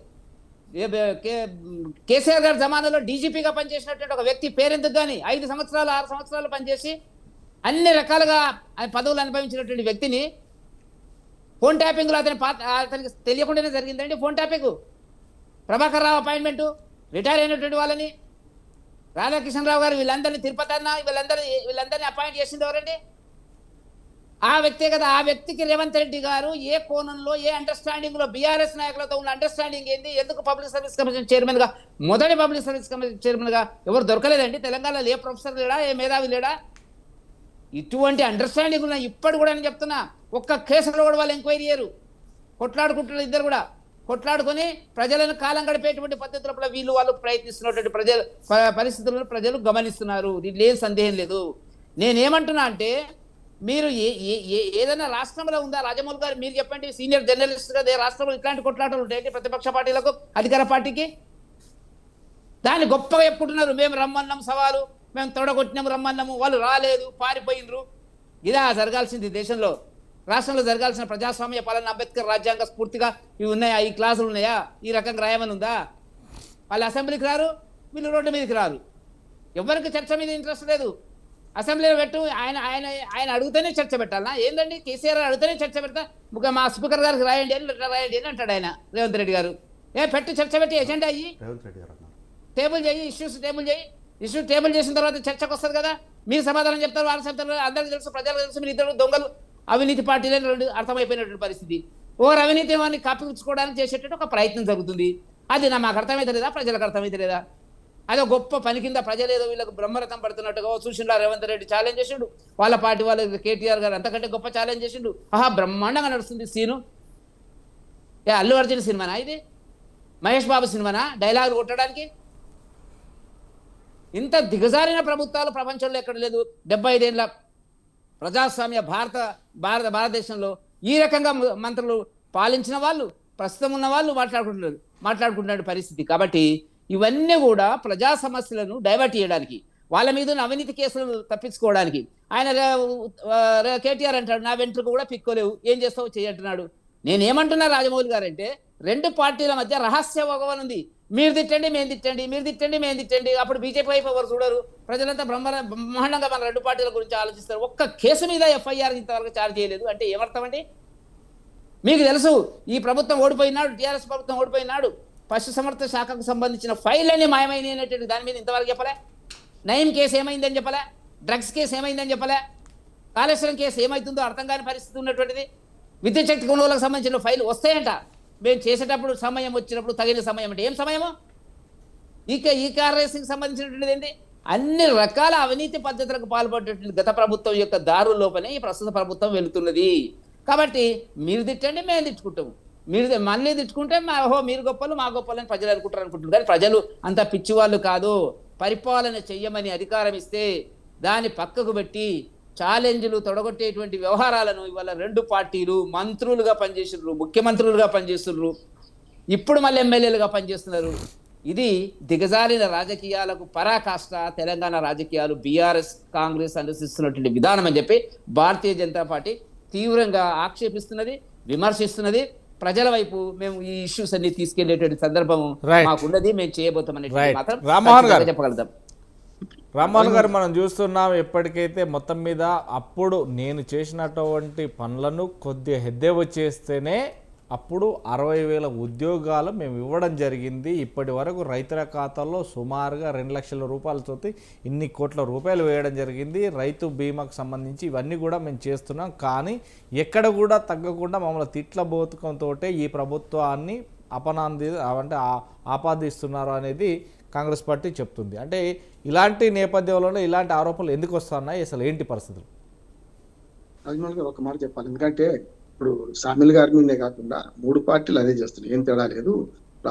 కేసీఆర్ గారి జమానాలో డీజీపీగా పనిచేసినటువంటి ఒక వ్యక్తి పేరెందుకు కానీ 5 సంవత్సరాలు 6 సంవత్సరాలు పనిచేసి అన్ని రకాలుగా పదవులు అనుభవించినటువంటి వ్యక్తిని ఫోన్ ట్యాపింగ్లో అతనికి తెలియకుండానే జరిగిందండి. Phone tapping, Prabhakar Rao appointment, retire అయినటువంటి వాళ్ళని, రాధాకిషన్ రావు గారు, వీళ్ళందరినీ తిరుపతి అన్న వీళ్ళందరినీ అపాయింట్ చేసింది ఎవరండి? ఆ వ్యక్తే కదా. ఆ వ్యక్తికి రేవంత్ రెడ్డి గారు ఏ కోణంలో, ఏ అండర్స్టాండింగ్ లో, బీఆర్ఎస్ నాయకులతో ఉన్న అండర్స్టాండింగ్ ఏంది, ఎందుకు పబ్లిక్ సర్వీస్ కమిషన్ చైర్మన్ గా, మొదటి పబ్లిక్ సర్వీస్ కమిషన్ చైర్మన్ గా ఎవరు దొరకలేదండి తెలంగాణలో? ఏ ప్రొఫెసర్ లేడా, ఏ మేధావి లేడా? ఇటువంటి అండర్స్టాండింగ్ ఉన్న ఇప్పటి కూడా నేను చెప్తున్నా, ఒక్క కేసులో కూడా వాళ్ళు ఎంక్వైరీ చేయరు. కొట్లాడుకుంటున్నారు ఇద్దరు కూడా, కొట్లాడుకొని ప్రజలను కాలం గడిపేటువంటి పద్ధతులలో వీళ్ళు వాళ్ళు ప్రయత్నిస్తున్నటువంటి పరిస్థితులను ప్రజలు గమనిస్తున్నారు. దీంట్లో ఏం సందేహం లేదు. నేనేమంటున్నా అంటే, మీరు ఏదైనా రాష్ట్రంలో ఉందా? రాజమౌళి గారు మీరు చెప్పండి, సీనియర్ జర్నలిస్ట్ గా రాష్ట్రంలో ఇట్లాంటి కొట్లాటలు ఉంటాయండి ప్రతిపక్ష పార్టీలకు, అధికార పార్టీకి? దాన్ని గొప్పగా చెప్పుకుంటున్నారు, మేము రమ్మన్నాం సవాలు, మేము తొడగొట్టినాము రమ్మన్నాము, వాళ్ళు రాలేదు, పారిపోయినరు. ఇదా జరగాల్సింది దేశంలో? రాష్ట్రంలో జరగాల్సిన ప్రజాస్వామ్య పాలన, అంబేద్కర్ రాజ్యాంగ స్ఫూర్తిగా ఇవి ఉన్నాయా? ఈ క్లాసులు ఉన్నాయా? ఈ రకంగా రాయమని ఉందా? వాళ్ళు అసెంబ్లీకి రారు, వీళ్ళు రోడ్డు మీదకి రారు. ఎవరికి చర్చ మీద ఇంట్రెస్ట్ లేదు. అసెంబ్లీలో పెట్టు, ఆయన అడిగితేనే చర్చ పెట్టాలనా? ఏంటండి, కేసీఆర్ అడిగితేనే చర్చ పెడతా, మా స్పీకర్ గారికి రాయండి అని అంటాడు ఆయన, రేవంత్ రెడ్డి గారు. పెట్టు, చర్చ పెట్టి ఎజెండా అయ్యి టేబుల్ చేయి, ఇష్యూస్ టేబుల్ చేసిన తర్వాత చర్చకు వస్తుంది కదా. మీరు సమాధానం చెప్తారు, వాళ్ళు చెప్తారు, అందరికీ తెలుసు, ప్రజలకు తెలుసు, మీరు ఇద్దరు దొంగలు, అవినీతి పార్టీలే రెండు అర్థమైపోయినటువంటి పరిస్థితి. ఓరు అవినీతి వాడిని కప్పించుకోవడానికి చేసేటట్టు ఒక ప్రయత్నం జరుగుతుంది. అది మాకు అర్థమైతే లేదా, ప్రజలకు అర్థమైతే లేదా? అదో గొప్ప పని కింద ప్రజలు ఏదో వీళ్ళకి బ్రహ్మరథం పడుతున్నట్టుగా చూసిండు. రేవంత్ రెడ్డి ఛాలెంజ్ చేసిండు, వాళ్ళ పార్టీ వాళ్ళు కేటీఆర్ గారు అంతకంటే గొప్ప ఛాలెంజ్ చేసిండు. బ్రహ్మాండంగా నడుస్తుంది సీను. అల్లు అర్జున్ సినిమానా ఇది? మహేష్ బాబు సినిమానా డైలాగులు కొట్టడానికి? ఇంత దిగజారిన ప్రభుత్వాలు ప్రపంచంలో ఎక్కడ లేదు. 75 ఏళ్ళ ప్రజాస్వామ్య భారతదేశంలో ఈ రకంగా మంత్రులు పాలించిన వాళ్ళు, ప్రస్తుతం ఉన్న వాళ్ళు మాట్లాడుకుంటున్న పరిస్థితి. కాబట్టి ఇవన్నీ కూడా ప్రజా సమస్యలను డైవర్ట్ చేయడానికి, వాళ్ళ మీద అవినీతి కేసులు తప్పించుకోవడానికి. ఆయన కేటీఆర్ అంటాడు, నా వెంట్రుకు కూడా పిక్కోలేవు, ఏం చేస్తావు చెయ్యంటున్నాడు. నేనేమంటున్నా రాజమౌళి గారు అంటే, 2 పార్టీల మధ్య రహస్య భగవాన్ ఉంది. మీరు తిట్టండి మేము తిట్టండి, మీరు తిట్టండి మేము తిట్టండి. అప్పుడు బీజేపీ వైపు ఎవరు చూడరు, ప్రజలంతా బ్రహ్మాండంగా మన 2 పార్టీల గురించి ఆలోచిస్తారు. ఒక్క కేసు మీద ఎఫ్ఐఆర్ ఇంతవరకు చార్జ్ చేయలేదు అంటే ఏమర్థం అండి? మీకు తెలుసు, ఈ ప్రభుత్వం ఓడిపోయినాడు, టీఆర్ఎస్ ప్రభుత్వం ఓడిపోయినాడు, పశుసంవర్ధక శాఖకు సంబంధించిన ఫైల్ అన్ని మాయమైనవి అనేటువంటి దాని మీద ఇంతవరకు చెప్పలే. నయం కేసు ఏమైందని చెప్పలే, డ్రగ్స్ కేసు ఏమైందని చెప్పలే, కాళేశ్వరం కేసు ఏమవుతుందో అర్థం కాని పరిస్థితి ఉన్నటువంటిది. విద్యుత్ శక్తి కొనుగోలుకు సంబంధించిన ఫైల్ వస్తాయంట, మేము చేసేటప్పుడు సమయం వచ్చినప్పుడు తగిన సమయం అంటే ఏం సమయము? ఈ కార్యదర్శికి సంబంధించినటువంటిది ఏంటి? అన్ని రకాల అవినీతి పద్ధతులకు పాల్పడేటువంటి గత ప్రభుత్వం యొక్క దారుల లోపలే ఈ ప్రస్తుత ప్రభుత్వం వెళుతున్నది. కాబట్టి మీరు తిట్టండి మేము తిట్టుకుంటాము, మీరు మళ్ళీ తిట్టుకుంటే మీరు గొప్పలు మా గొప్పలు అని ప్రజలు అనుకుంటున్నారు. కానీ ప్రజలు అంత పిచ్చివాళ్ళు కాదు. పరిపాలన చెయ్యమని అధికారం ఇస్తే దాన్ని పక్కకు పెట్టి ఛాలెంజ్లు తొడగొట్టేటువంటి వ్యవహారాలను ఇవాళ 2 పార్టీలు మంత్రులుగా పనిచేస్తున్నారు, ముఖ్యమంత్రులుగా పనిచేస్తున్నారు, ఇప్పుడు మళ్ళీ ఎమ్మెల్యేలుగా పనిచేస్తున్నారు. ఇది దిగజారిన రాజకీయాలకు పరాకాష్ట. తెలంగాణ రాజకీయాలు బీఆర్ఎస్ కాంగ్రెస్ అనుసరిస్తున్నటువంటి విధానం అని చెప్పి భారతీయ జనతా పార్టీ తీవ్రంగా ఆక్షేపిస్తున్నది, విమర్శిస్తున్నది. ప్రజల వైపు మేము ఈ ఇష్యూస్ అన్ని తీసుకెళ్లేటువంటి సందర్భం మాకున్నది, మేము చేయబోతామని మాత్రం చెప్పగలుగుతాం. రామ్మోహన్ గారు, మనం చూస్తున్నాం ఎప్పటికైతే మొత్తం మీద అప్పుడు నేను చేసినటువంటి పనులను కొద్దిగా హెద్దేవ చేస్తేనే అప్పుడు 60,000 ఉద్యోగాలు మేము ఇవ్వడం జరిగింది. ఇప్పటి వరకు రైతుల ఖాతాల్లో సుమారుగా 2 లక్షల రూపాయలతో ఇన్ని కోట్ల రూపాయలు వేయడం జరిగింది. రైతు బీమాకు సంబంధించి ఇవన్నీ కూడా మేము చేస్తున్నాం. కానీ ఎక్కడ కూడా తగ్గకుండా మమ్మల్ని తిట్ల బోతుకంతో ఈ ప్రభుత్వాన్ని ఆపాదిస్తున్నారు అనేది కాంగ్రెస్ పార్టీ చెప్తుంది. అంటే ఇలాంటి నేపథ్యంలోనే ఇలాంటి ఆరోపణలు ఎందుకు వస్తున్నాయి, అసలు ఏంటి పరిస్థితులు? రాజమౌళి గారు ఒక మాట చెప్పాలి. ఎందుకంటే ఇప్పుడు షామిల్ గారి మీదే కాకుండా 3 పార్టీలు అదే చేస్తున్నాయి, ఏం తేడా లేదు.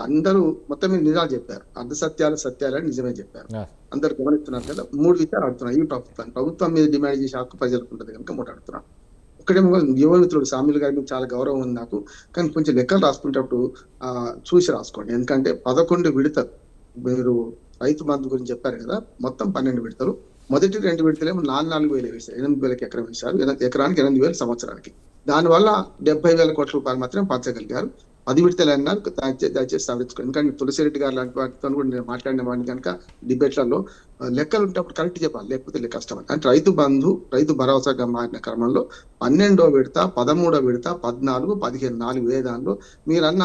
అందరూ మొత్తం మీద నిజాలు చెప్పారు, అర్ధ సత్యాలు నిజమే చెప్పారు. అందరు గమనిస్తున్నారు కదా. 3 విషయాలు అడుగుతున్నారు. ఈ ప్రభుత్వం మీద డిమాండ్ చేసే హక్కు ప్రజలకు ఉంటుంది కనుక 3 అడుగుతున్నాను. ఒకటేమో యువమిత్రుడు షామిల్ గారి మీద చాలా గౌరవం ఉంది నాకు, కానీ కొంచెం లెక్కలు రాసుకునేటప్పుడు చూసి రాసుకోండి. ఎందుకంటే 11 విడతలు మీరు రైతు బంధు గురించి చెప్పారు కదా, మొత్తం 12 విడతలు. మొదటి 2 విడతలేమో 4,000 వేశారు, 8,000 ఎకరం వేశారు, ఎకరానికి 8,000 సంవత్సరానికి. దానివల్ల 70,000 కోట్ల రూపాయలు మాత్రమే పంచగలిగారు. 10 విడతలు అన్నారు, దయచేసి సవరించుకోండి. ఎందుకంటే తులసిరెడ్డి గారు లాంటి వాటితో కూడా నేను మాట్లాడిన వాడిని కనుక డిబేట్లలో లెక్కలు ఉంటప్పుడు కరెక్ట్ చెప్పాలి, లేకపోతే కష్టం. అంటే రైతు బంధు, రైతు భరోసాగా మారిన క్రమంలో 12వ విడత, 13వ విడత, 14, 15 4 వేదాల్లో మీరన్న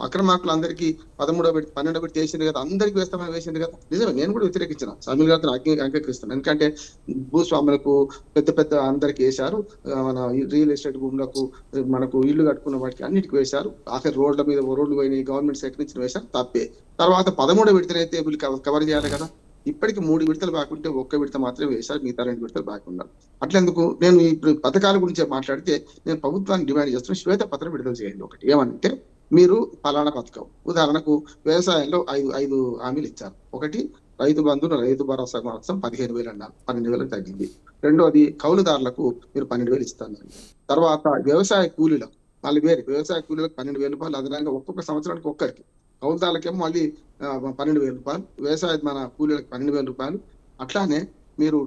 అక్రమార్కులు అందరికీ 13వ విడత 12వ విడత వేసింది కదా, అందరికీ వేస్తామని వేసింది కదా. నిజమే, నేను కూడా వ్యతిరేకించిన, సమీల్ గారితో అంగీకరిస్తాను. ఎందుకంటే భూస్వాములకు పెద్ద అందరికి వేశారు, మన రియల్ ఎస్టేట్ భూములకు, మనకు ఇల్లు కట్టుకున్న వాటికి అన్నిటికీ వేశారు. ఆఖరి రోడ్ల మీద రోడ్లు పోయినాయి, గవర్నమెంట్ సేకరించిన వేశారు, తప్పే. తర్వాత 13వ విడతనైతే వీళ్ళు కవర్ చేయాలి కదా. ఇప్పటికి 3 విడతలు బాగుంటే 1 విడత మాత్రమే వేశారు, మిగతా 2 విడతలు బాగున్నారు. అట్లెందుకు నేను ఇప్పుడు పథకాల గురించి మాట్లాడితే నేను ప్రభుత్వాన్ని డిమాండ్ చేస్తున్నాను, శ్వేతపత్రం విడుదల చేయండి. ఒకటి ఏమంటే, మీరు ఫలానా పథకం, ఉదాహరణకు వ్యవసాయంలో 5 హామీలు ఇచ్చారు. ఒకటి రైతు బంధును, రైతు భరోసా కోసం 15,000 అన్నారు, 12,000 తగ్గింది. రెండోది కౌలుదారులకు మీరు 12,000 ఇస్తున్నారు. తర్వాత వ్యవసాయ కూలీలకు మళ్ళీ వేరే వ్యవసాయ కూలీలకు 12,000 రూపాయలు అదనంగా ఒక్కొక్క సంవత్సరానికి ఒక్కరికి, కౌలుదారులకేమో మళ్ళీ 12,000 రూపాయలు, వ్యవసాయ మన కూలీలకు 12,000 రూపాయలు. అట్లానే మీరు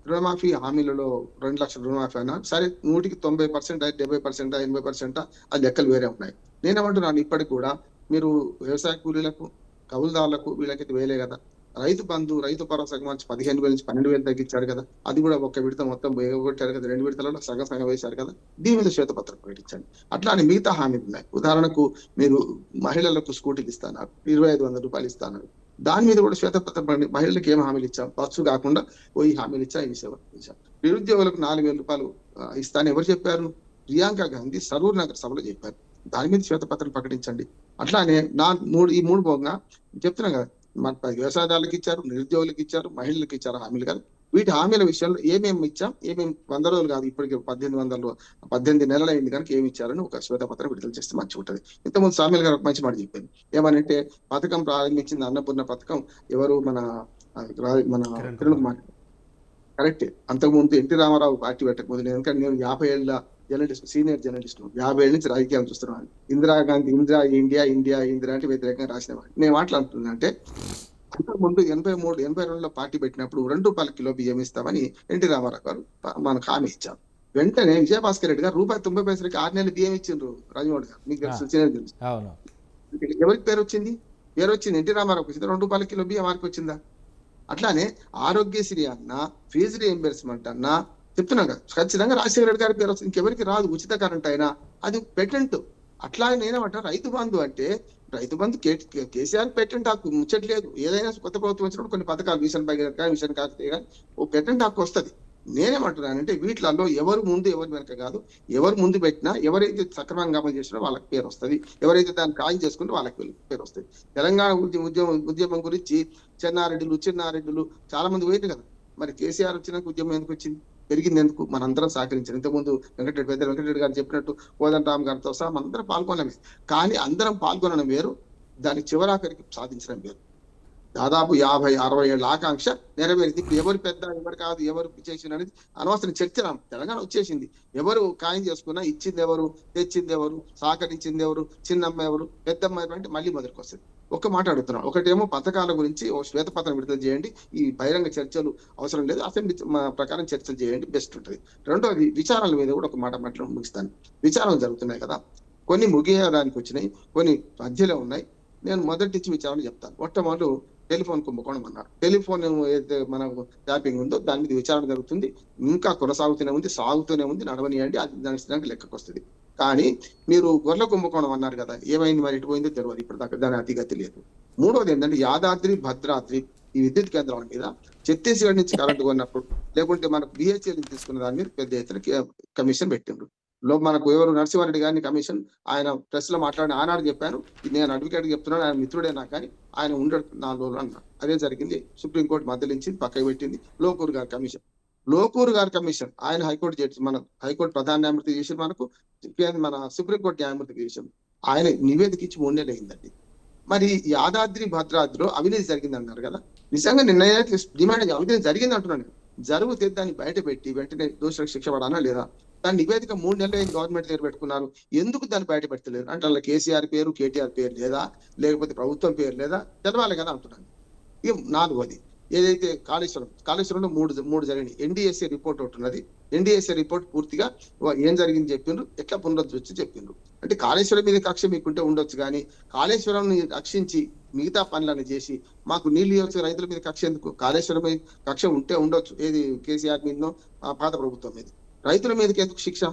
రుణమాఫీ హామీలలో 2 లక్షల రుణమాఫీ అన్నారు. సరే, 100కి 90%, 70%, 80% అది లెక్కలు వేరే ఉన్నాయి. నేనేమంటున్నాను, ఇప్పటికి కూడా మీరు వ్యవసాయ కూలీలకు, కౌలుదారులకు వీళ్ళకైతే వేయలే కదా. రైతు బంధు, రైతు భరోసాకు మంచి 15,000 నుంచి 12,000 తగ్గించారు కదా, అది కూడా 1 విడత మొత్తం వేయగొట్టారు కదా, 2 విడతలలో సగం వేశారు కదా. దీని మీద శ్వేతపత్రం ప్రకటించండి. అట్లానే మిగతా హామీలు ఉన్నాయి. ఉదాహరణకు మీరు మహిళలకు స్కూటీలు ఇస్తున్నారు, 2,500 రూపాయలు ఇస్తున్నారు. దాని మీద కూడా శ్వేతపత్రం మహిళలకు ఏం హామీలు ఇచ్చాం, బస్సు కాకుండా ఈ హామీలు ఇచ్చా, ఈ సేవ ఇచ్చాం. నిరుద్యోగులకు 4,000 రూపాయలు ఇస్తాను ఎవరు చెప్పారు? ప్రియాంక గాంధీ సరూర్ నగర్ సభలో చెప్పారు. దాని మీద శ్వేతపత్రం ప్రకటించండి. అట్లానే ఈ మూడు పోగా చెప్తున్నాం కదా, మన వ్యవసాయదారులకు ఇచ్చారు, నిరుద్యోగులకు ఇచ్చారు, మహిళలకు ఇచ్చారు హామీలు కదా. వీటి హామీల విషయంలో ఏమేమి ఇచ్చాం, ఏమేమి 100 రోజులు కాదు, ఇప్పటికి 18 నెలలు అయింది కనుక ఏమి ఇచ్చారని ఒక శ్వేతపత్రం విడుదల చేస్తే మంచిగా ఉంటుంది. ఇంతకుముందు సామీల్ గారు ఒక మంచి మాట చెప్పారు, ఏమనంటే పథకం ప్రారంభించింది అన్నపూర్ణ పథకం ఎవరు, మన కిరణ్ కుమార్. కరెక్టే, అంతకుముందు ఎన్టీ రామారావు పార్టీ పెట్టకపోతే, ఎందుకంటే నేను 50 ఏళ్ళ జర్నలిస్ట్, సీనియర్ జర్నలిస్ట్, 50 ఏళ్ళ నుంచి రాజకీయాలు చూస్తున్నాను. ఇందిరాగాంధీ ఇండియా అంటే వ్యతిరేకంగా రాసిన వాడు. నేను మాట్లాడుతున్నా అంటే, అంతకుముందు 83-82లో పార్టీ పెట్టినప్పుడు 2 రూపాయల కిలో బియ్యం ఇస్తామని ఎన్టీ రామారావు గారు మనకు హామీ ఇచ్చారు. వెంటనే విజయభాస్కర్ రెడ్డి గారు ₹1.90 6 నెలలు బియ్యం ఇచ్చిండ్రు. రాజమౌళి గారు మీకు తెలుసు. ఎవరికి పేరు వచ్చింది? ఎన్టీ రామారావు వచ్చింది. 2 రూపాయల కిలో బియ్యం వారికి వచ్చిందా? అట్లానే ఆరోగ్యశ్రీ అన్నా, ఫీజు రీఎంబర్స్మెంట్ అన్నా చెప్తున్నాం కదా, ఖచ్చితంగా రాజశేఖర రెడ్డి గారి పేరు వస్తుంది. ఇంకెవరికి రాదు. ఉచిత కరెంట్ అయినా అది పేటెంట్. అట్లాగే నేనేమంటా, రైతు బంధు అంటే రైతు బంధు కేసీఆర్ పేటెంట్ హక్కు ముచ్చట్లేదు. ఏదైనా కొత్త ప్రభుత్వం వచ్చినప్పుడు కొన్ని పథకాలు మిషన్ భగీరథ కానీ, మిషన్ కాకపోతే కానీ ఓ పేటెంట్ హక్కు వస్తుంది. నేనేమంటున్నానంటే, వీటిలలో ఎవరు ముందు ఎవరు వెనక కాదు, ఎవరు ముందు పెట్టినా, ఎవరైతే సక్రమంగా అమలు చేసినా వాళ్ళకి పేరు వస్తుంది, ఎవరైతే దాన్ని ఖాయం చేసుకుంటే వాళ్ళకి పేరు వస్తుంది. తెలంగాణ ఉద్యమం గురించి చిన్నారెడ్డిలు చాలా మంది పోయింది కదా. మరి కేసీఆర్ వచ్చినాక ఉద్యమం ఎందుకు వచ్చింది, పెరిగింది ఎందుకు? మనందరం సహకరించారు. ఇంతకుముందు వెంకటరెడ్డి గారు చెప్పినట్టు కోదండరామ్ గారితో సహా మనందరం పాల్గొనడమే. కానీ అందరం పాల్గొనడం వేరు, దాని చివరాఖరికి సాధించడం వేరు. దాదాపు 50-60 ఏళ్ళ ఆకాంక్ష నెరవేరింది. ఇప్పుడు ఎవరు పెద్ద, ఎవరు కాదు, ఎవరు చేసిన అనేది అనవసరం చర్చ. తెలంగాణ వచ్చేసింది. ఎవరు ఖాయం చేసుకున్నా, ఇచ్చింది ఎవరు, తెచ్చింది ఎవరు, సహకరించింది ఎవరు, చిన్నమ్మ ఎవరు, పెద్దమ్మ ఎవరు అంటే మళ్ళీ మొదలుకు వస్తుంది. ఒక్క మాట అడుగుతున్నాం. ఒకటేమో పథకాల గురించి ఓ శ్వేతపత్రం విడుదల చేయండి, ఈ బహిరంగ చర్చలు అవసరం లేదు, అసెంబ్లీ ప్రకారం చర్చలు చేయండి, బెస్ట్ ఉంటుంది. రెండోది విచారాల మీద కూడా ఒక మాట ముగిస్తాను. విచారణలు జరుగుతున్నాయి కదా, కొన్ని ముగియడానికి వచ్చినాయి, కొన్ని మధ్యలో ఉన్నాయి. నేను మొదటి నుంచి విచారణ చెప్తాను. మొట్టమొదటి టెలిఫోన్ కుంభకోణం అన్నారు. టెలిఫోన్ ఏదైతే మనకు ట్యాపింగ్ ఉందో దాని మీద విచారణ జరుగుతుంది, ఇంకా కొనసాగుతూనే ఉంది, సాగుతూనే ఉంది, నడవనియండి, అది దానికి లెక్కకు వస్తుంది. కానీ మీరు గొర్రెల కుంభకోణం అన్నారు కదా, ఏమైంది మరి, ఎటు పోయిందో తెలియదు ఇప్పుడు దాకా, దాని అతిగతి లేదు. మూడవది ఏంటంటే, యాదాద్రి భద్రాద్రి ఈ విద్యుత్ కేంద్రాల మీద ఛత్తీస్గఢ్ నుంచి కరెంటు కొన్నప్పుడు, లేకుంటే మనకు BHEL నుంచి తీసుకున్న దాని మీద పెద్ద ఎత్తున కమిషన్ పెట్టిండ్రు. మనకు ఎవరు నరసింహారెడ్డి గారిని కమిషన్ ఆయన ప్రెస్ లో మాట్లాడిన ఆనాడు చెప్పాను, నేను అడ్వకేట్ చెప్తున్నాను, ఆయన మిత్రుడే నాకు, కానీ ఆయన ఉండడు 4 రోజులు అన్నారు. అదే జరిగింది. సుప్రీంకోర్టు మద్దలించింది, పక్కకు పెట్టింది. లోకూరు గారి కమిషన్ ఆయన హైకోర్టు జడ్జి, మన హైకోర్టు ప్రధాన న్యాయమూర్తి చేసి, మనకు మన సుప్రీంకోర్టు న్యాయమూర్తి చేసాం. ఆయన నివేదిక ఇచ్చి 3 నెలలు అయిందండి. మరి యాదాద్రి భద్రాద్రిలో అవినీతి జరిగింది అన్నారు కదా, నిజంగా నిర్ణయానికి డిమాండ్ అవినీతి జరిగింది అంటున్నాను. జరిగితే దాన్ని బయట పెట్టి వెంటనే దోషులకు శిక్ష పడానా లేదా? దాని నివేదిక 3 నెలలు గవర్నమెంట్ దగ్గర పెట్టుకున్నారు, ఎందుకు దాన్ని బయట పెట్టలేరు అంటే, అలా కేసీఆర్ పేరు, KTR పేరు లేదా, లేకపోతే ప్రభుత్వం పేరు లేదా, తెలవాలి కదా అంటున్నాను. ఇక 4వది ఏదైతే కాళేశ్వరంలో మూడు జరిగినాయి. ఎన్డీఎస్ఏ రిపోర్ట్ ఒకటి ఉన్నది. ఎన్డీఎస్ఏ రిపోర్ట్ పూర్తిగా ఏం జరిగింది చెప్పిండ్రు, ఎట్లా పునరుద్ధరించి చెప్పిండ్రు. అంటే కాళేశ్వరం మీద కక్ష మీకుంటే ఉండొచ్చు, కానీ కాళేశ్వరం రక్షించి మిగతా పనులను చేసి మాకు నీళ్లు ఇవ్వచ్చు, రైతుల మీద కక్ష ఎందుకు? కాళేశ్వరం మీద కక్ష ఉంటే ఉండొచ్చు, ఏది కేసీఆర్ మీదనో పాత ప్రభుత్వం మీద. రైతుల మీదకి ఎందుకు శిక్ష?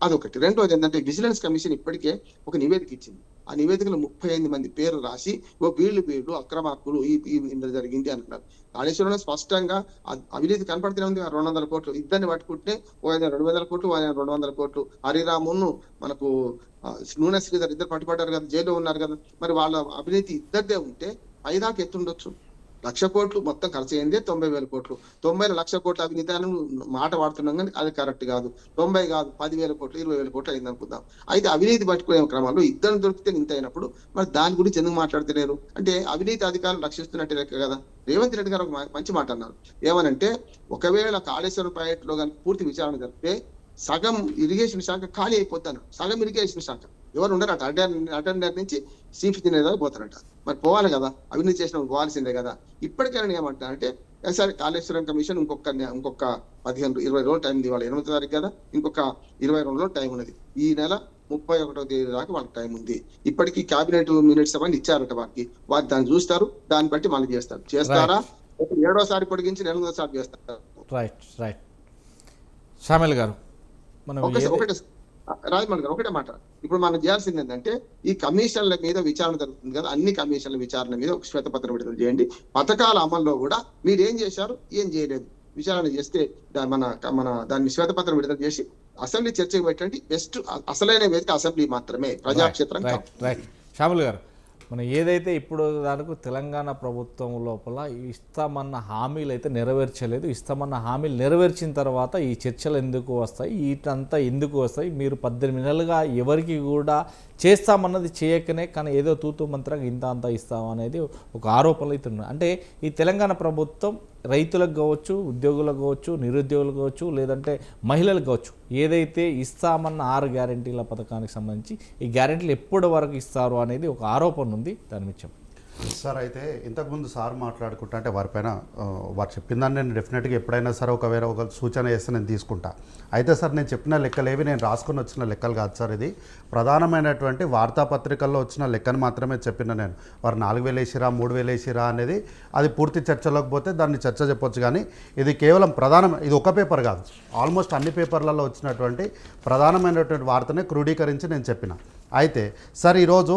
అదొకటి. రెండోది ఏంటంటే విజిలెన్స్ కమిషన్ ఇప్పటికే ఒక నివేదిక ఇచ్చింది. ఆ నివేదికలో 35 మంది పేర్లు రాసి వీళ్ళు అక్రమార్కులు ఇందులో జరిగింది అంటున్నారు. కాళేశ్వరంలో స్పష్టంగా అవినీతి కనపడుతూనే ఉంది. 200 కోట్లు ఇద్దరిని పట్టుకుంటే 200 కోట్లు 200 కోట్లు. హరిరామును మనకు నూనె శ్రీధర్ ఇద్దరు పట్టుబడ్డారు కదా, జైల్లో ఉన్నారు కదా. మరి వాళ్ళ అవినీతి ఇద్దరిదే ఉంటే పైదాకా ఎత్తుండొచ్చు. 1,00,000 కోట్లు మొత్తం ఖర్చు అయిందే 90,000 కోట్లు. 90 లక్ష కోట్ల అవినీతి మాట వాడుతున్నాం, కానీ అది కరెక్ట్ కాదు. 90 కాదు, 10,000 కోట్లు 20,000 కోట్లు అయింది అనుకుందాం. అయితే అవినీతి పట్టుకునే క్రమంలో ఇద్దరు దొరికితే ఇంత అయినప్పుడు మరి దాని గురించి ఎందుకు మాట్లాడతలేరు? అంటే అవినీతి అధికారులు రక్షిస్తున్నట్టే లెక్క కదా. రేవంత్ రెడ్డి గారు ఒక మంచి మాట అన్నారు. ఏమనంటే, ఒకవేళ కాళేశ్వరం ప్రాజెక్టులో కానీ పూర్తి విచారణ జరిపితే సగం ఇరిగేషన్ శాఖ ఖాళీ అయిపోతాను. సగం ఇరిగేషన్ శాఖ ఎవరు ఉండరట. అటెండర్ నుంచి చీఫ్ ఇంజనీర్ పోతారట. మరి పోవాలి కదా, అవినీతి చేసిన పోవాల్సిందే కదా. ఇప్పటికైనా ఏమంటారంటే, సరే కాళేశ్వరం కమిషన్ ఇంకొక 15-20 రోజులు టైం ఉంది. ఇవాళ 8వ తారీఖు కదా, ఇంకొక 22 రోజులు టైం ఉన్నది. ఈ నెల 31వ తేదీ దాకా వాళ్ళకి టైం ఉంది. ఇప్పటికీ కేబినెట్ మినిట్స్ అవన్నీ ఇచ్చారట వారికి. వారు దాన్ని చూస్తారు, దాన్ని బట్టి మళ్ళీ చేస్తారా 7వసారి పొడిగించి 8వసారి చేస్తారు. రైట్ షామిల్ గారు, ఒకటే రాజమౌళి గారు ఒకటే మాట. ఇప్పుడు మనం చేయాల్సింది ఏంటంటే, ఈ కమిషన్ల మీద విచారణ జరుగుతుంది కదా, అన్ని కమిషన్ల విచారణ మీద ఒక శ్వేతపత్రం విడుదల చేయండి. పథకాల అమల్లో కూడా మీరు ఏం చేశారు, ఏం చేయలేదు విచారణ చేస్తే దాన్ని శ్వేతపత్రం విడుదల చేసి అసెంబ్లీ చర్చకు పెట్టండి. బెస్ట్ అసలైన వేదిక అసెంబ్లీ మాత్రమే, ప్రజాక్షేత్రం. షామిల్ గారు, మనం ఏదైతే ఇప్పుడు దానికి తెలంగాణ ప్రభుత్వం లోపల ఇస్తామన్న హామీలు అయితే నెరవేర్చలేదు. ఇస్తామన్న హామీలు నెరవేర్చిన తర్వాత ఈ చర్చలు ఎందుకు వస్తాయి, వీటంతా ఎందుకు వస్తాయి? మీరు 18 నెలలుగా ఎవరికి కూడా చేస్తామన్నది చేయకనే, కానీ ఏదో తూతూ మంత్రంగా ఇంత అంతా ఇస్తామనేది ఒక ఆరోపణలు అయితే ఉన్నాయి. అంటే ఈ తెలంగాణ ప్రభుత్వం రైతులకు కావచ్చు, ఉద్యోగులకు కావచ్చు, నిరుద్యోగులకు కావచ్చు, లేదంటే మహిళలకు కావచ్చు, ఏదైతే ఇస్తామన్న 6 గ్యారెంటీల పథకానికి సంబంధించి ఈ గ్యారెంటీలు ఎప్పటి వరకు ఇస్తారు అనేది ఒక ఆరోపణ ఉంది. దాని మించి సార్, అయితే ఇంతకుముందు సార్ మాట్లాడుకుంటా అంటే వారిపైన వారు చెప్పిందని నేను డెఫినెట్గా ఎప్పుడైనా సరే ఒకవేళ ఒక సూచన చేస్తే నేను తీసుకుంటా. అయితే సార్, నేను చెప్పిన లెక్కలేవి నేను రాసుకొని వచ్చిన లెక్కలు కాదు సార్. ఇది ప్రధానమైనటువంటి వార్తాపత్రికల్లో వచ్చిన లెక్కను మాత్రమే చెప్పిన నేను. వారు 4,000 వేసిరా 3,000 వేసిరా అనేది అది పూర్తి చర్చలోకి పోతే దాన్ని చర్చ చెప్పొచ్చు, కానీ ఇది కేవలం ఇది ఒక పేపర్ కాదు, ఆల్మోస్ట్ అన్ని పేపర్లలో వచ్చినటువంటి ప్రధానమైనటువంటి వార్తనే క్రోడీకరించి నేను చెప్పిన. అయితే సార్, ఈరోజు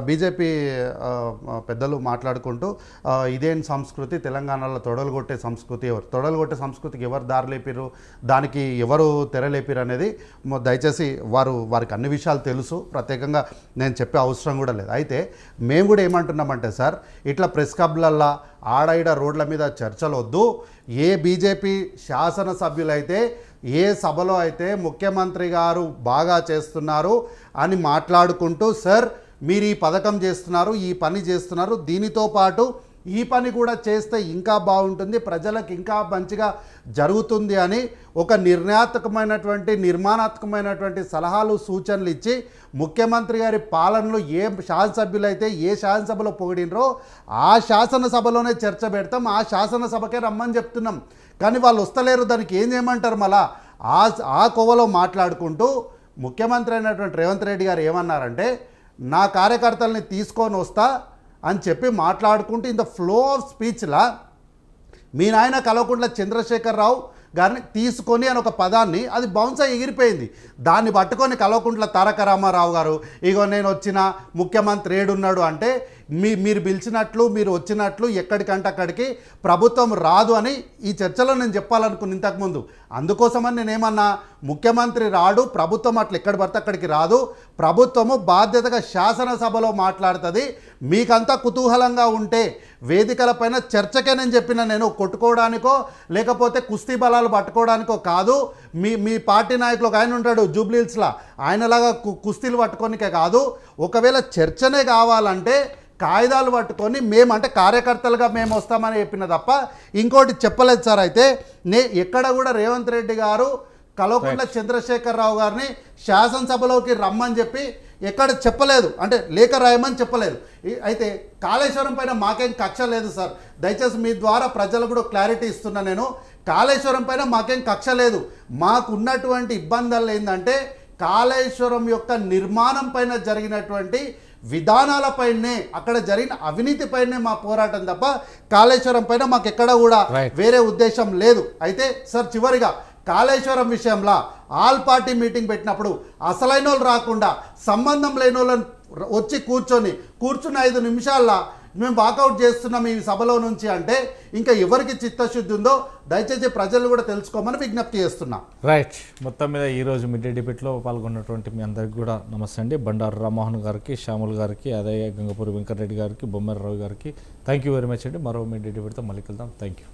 బీజేపీ పెద్దలు మాట్లాడుకుంటూ ఇదేం సంస్కృతి, తెలంగాణలో తొడలుగొట్టే సంస్కృతి, తొడలుగొట్టే సంస్కృతికి ఎవరు దారిలేపారు, దానికి ఎవరు తెరలేపారు అనేది దయచేసి వారికి అన్ని విషయాలు తెలుసు, ప్రత్యేకంగా నేను చెప్పే అవసరం కూడా లేదు. అయితే మేము కూడా ఏమంటున్నామంటే సార్, ఇట్లా ప్రెస్ క్లబ్లల్లో ఆడైడ రోడ్ల మీద చర్చలు వద్దు. ఏ బీజేపీ శాసనసభ్యులైతే ఏ సభలో అయితే ముఖ్యమంత్రి గారు బాగా చేస్తున్నారు అని మాట్లాడుకుంటూ, సార్ మీరు ఈ పథకం చేస్తున్నారు, ఈ పని చేస్తున్నారు, దీనితో పాటు ఈ పని కూడా చేస్తే ఇంకా బాగుంటుంది, ప్రజలకు ఇంకా మంచిగా జరుగుతుంది అని ఒక నిర్మాణాత్మకమైనటువంటి సలహాలు సూచనలు ఇచ్చి ముఖ్యమంత్రి గారి పాలనలో ఏ శాసనసభ్యులైతే ఏ శాసనసభలో పొగిడినరో ఆ శాసనసభలోనే చర్చ పెడతాం, ఆ శాసనసభకే రమ్మని చెప్తున్నాం. కానీ వాళ్ళు వస్తలేరు, దానికి ఏం చేయమంటారు? మళ్ళా ఆ కోవలో మాట్లాడుకుంటూ ముఖ్యమంత్రి అయినటువంటి రేవంత్ రెడ్డి గారు ఏమన్నారంటే, నా కార్యకర్తల్ని తీసుకొని వస్తా అని చెప్పి మాట్లాడుకుంటూ ఇన్ ద ఫ్లో ఆఫ్ స్పీచ్లా మీ నాయన కల్వకుంట్ల చంద్రశేఖరరావు గారిని తీసుకొని అని ఒక పదాన్ని, అది బౌన్స్ అయ్యి ఎగిరిపోయింది. దాన్ని పట్టుకొని కల్వకుంట్ల తారక రామారావు గారు ఇగో నేను వచ్చిన ముఖ్యమంత్రి ఏడున్నాడు అంటే, మీరు పిలిచినట్లు మీరు వచ్చినట్లు ఎక్కడికంటే అక్కడికి ప్రభుత్వం రాదు అని ఈ చర్చలో నేను చెప్పాలనుకున్న ఇంతకుముందు. అందుకోసమని నేనేమన్నా, ముఖ్యమంత్రి రాడు, ప్రభుత్వం అట్లా ఎక్కడ పడితే అక్కడికి రాదు, ప్రభుత్వము బాధ్యతగా శాసనసభలో మాట్లాడుతుంది. మీకంతా కుతూహలంగా ఉంటే వేదికలపైన చర్చకే నేను చెప్పిన, నేను కొట్టుకోవడానికో లేకపోతే కుస్తీ బలాలు పట్టుకోవడానికో కాదు. మీ పార్టీ నాయకులు ఒక ఆయన ఉంటాడు జూబ్లీహిల్స్లో, ఆయనలాగా కుస్తీలు పట్టుకోనికే కాదు. ఒకవేళ చర్చనే కావాలంటే కాగితాలు పట్టుకొని మేమంటే కార్యకర్తలుగా మేము వస్తామని చెప్పిన తప్ప ఇంకోటి చెప్పలేదు సార్. అయితే ఎక్కడ కూడా రేవంత్ రెడ్డి గారు కల్వకుంట్ల చంద్రశేఖరరావు గారిని శాసనసభలోకి రమ్మని చెప్పి ఎక్కడ చెప్పలేదు, అంటే లేఖ రాయమని చెప్పలేదు. అయితే కాళేశ్వరం పైన మాకేం కక్ష లేదు సార్. దయచేసి మీ ద్వారా ప్రజలకు కూడా క్లారిటీ ఇస్తున్నా నేను. కాళేశ్వరం పైన మాకేం కక్ష లేదు. మాకున్నటువంటి ఇబ్బందులు ఏంటంటే కాళేశ్వరం యొక్క నిర్మాణం పైన జరిగినటువంటి విధానాలపైనే, అక్కడ జరిగిన అవినీతిపైనే మా పోరాటం తప్ప కాళేశ్వరం పైన మాకు ఎక్కడ కూడా వేరే ఉద్దేశం లేదు. అయితే సార్ చివరిగా కాళేశ్వరం విషయంలో ఆల్ పార్టీ మీటింగ్ పెట్టినప్పుడు అసలైన వాళ్ళు రాకుండా సంబంధం లేని వాళ్ళని వచ్చి కూర్చున్న 5 నిమిషాల్లో మేము వాకౌట్ చేస్తున్నాం ఈ సభలో నుంచి అంటే ఇంకా ఎవరికి చిత్తశుద్ధి ఉందో దయచేసి ప్రజలు కూడా తెలుసుకోమని విజ్ఞప్తి చేస్తున్నా. రైట్. మొత్తం మీద ఈరోజు మిడ్ డే డిబేట్లో పాల్గొన్నటువంటి మీ అందరికీ కూడా నమస్తే అండి. బండారు రామ్మోహన్ గారికి, శ్యాముల్ గారికి, అదే గంగపూరి వెంకటరెడ్డి గారికి, బొమ్మర రావు గారికి థ్యాంక్ యూ వెరీ మచ్ అండి. మరో మిడ్ డే డిబేట్తో మళ్ళీ కలుద్దాం. Thank you.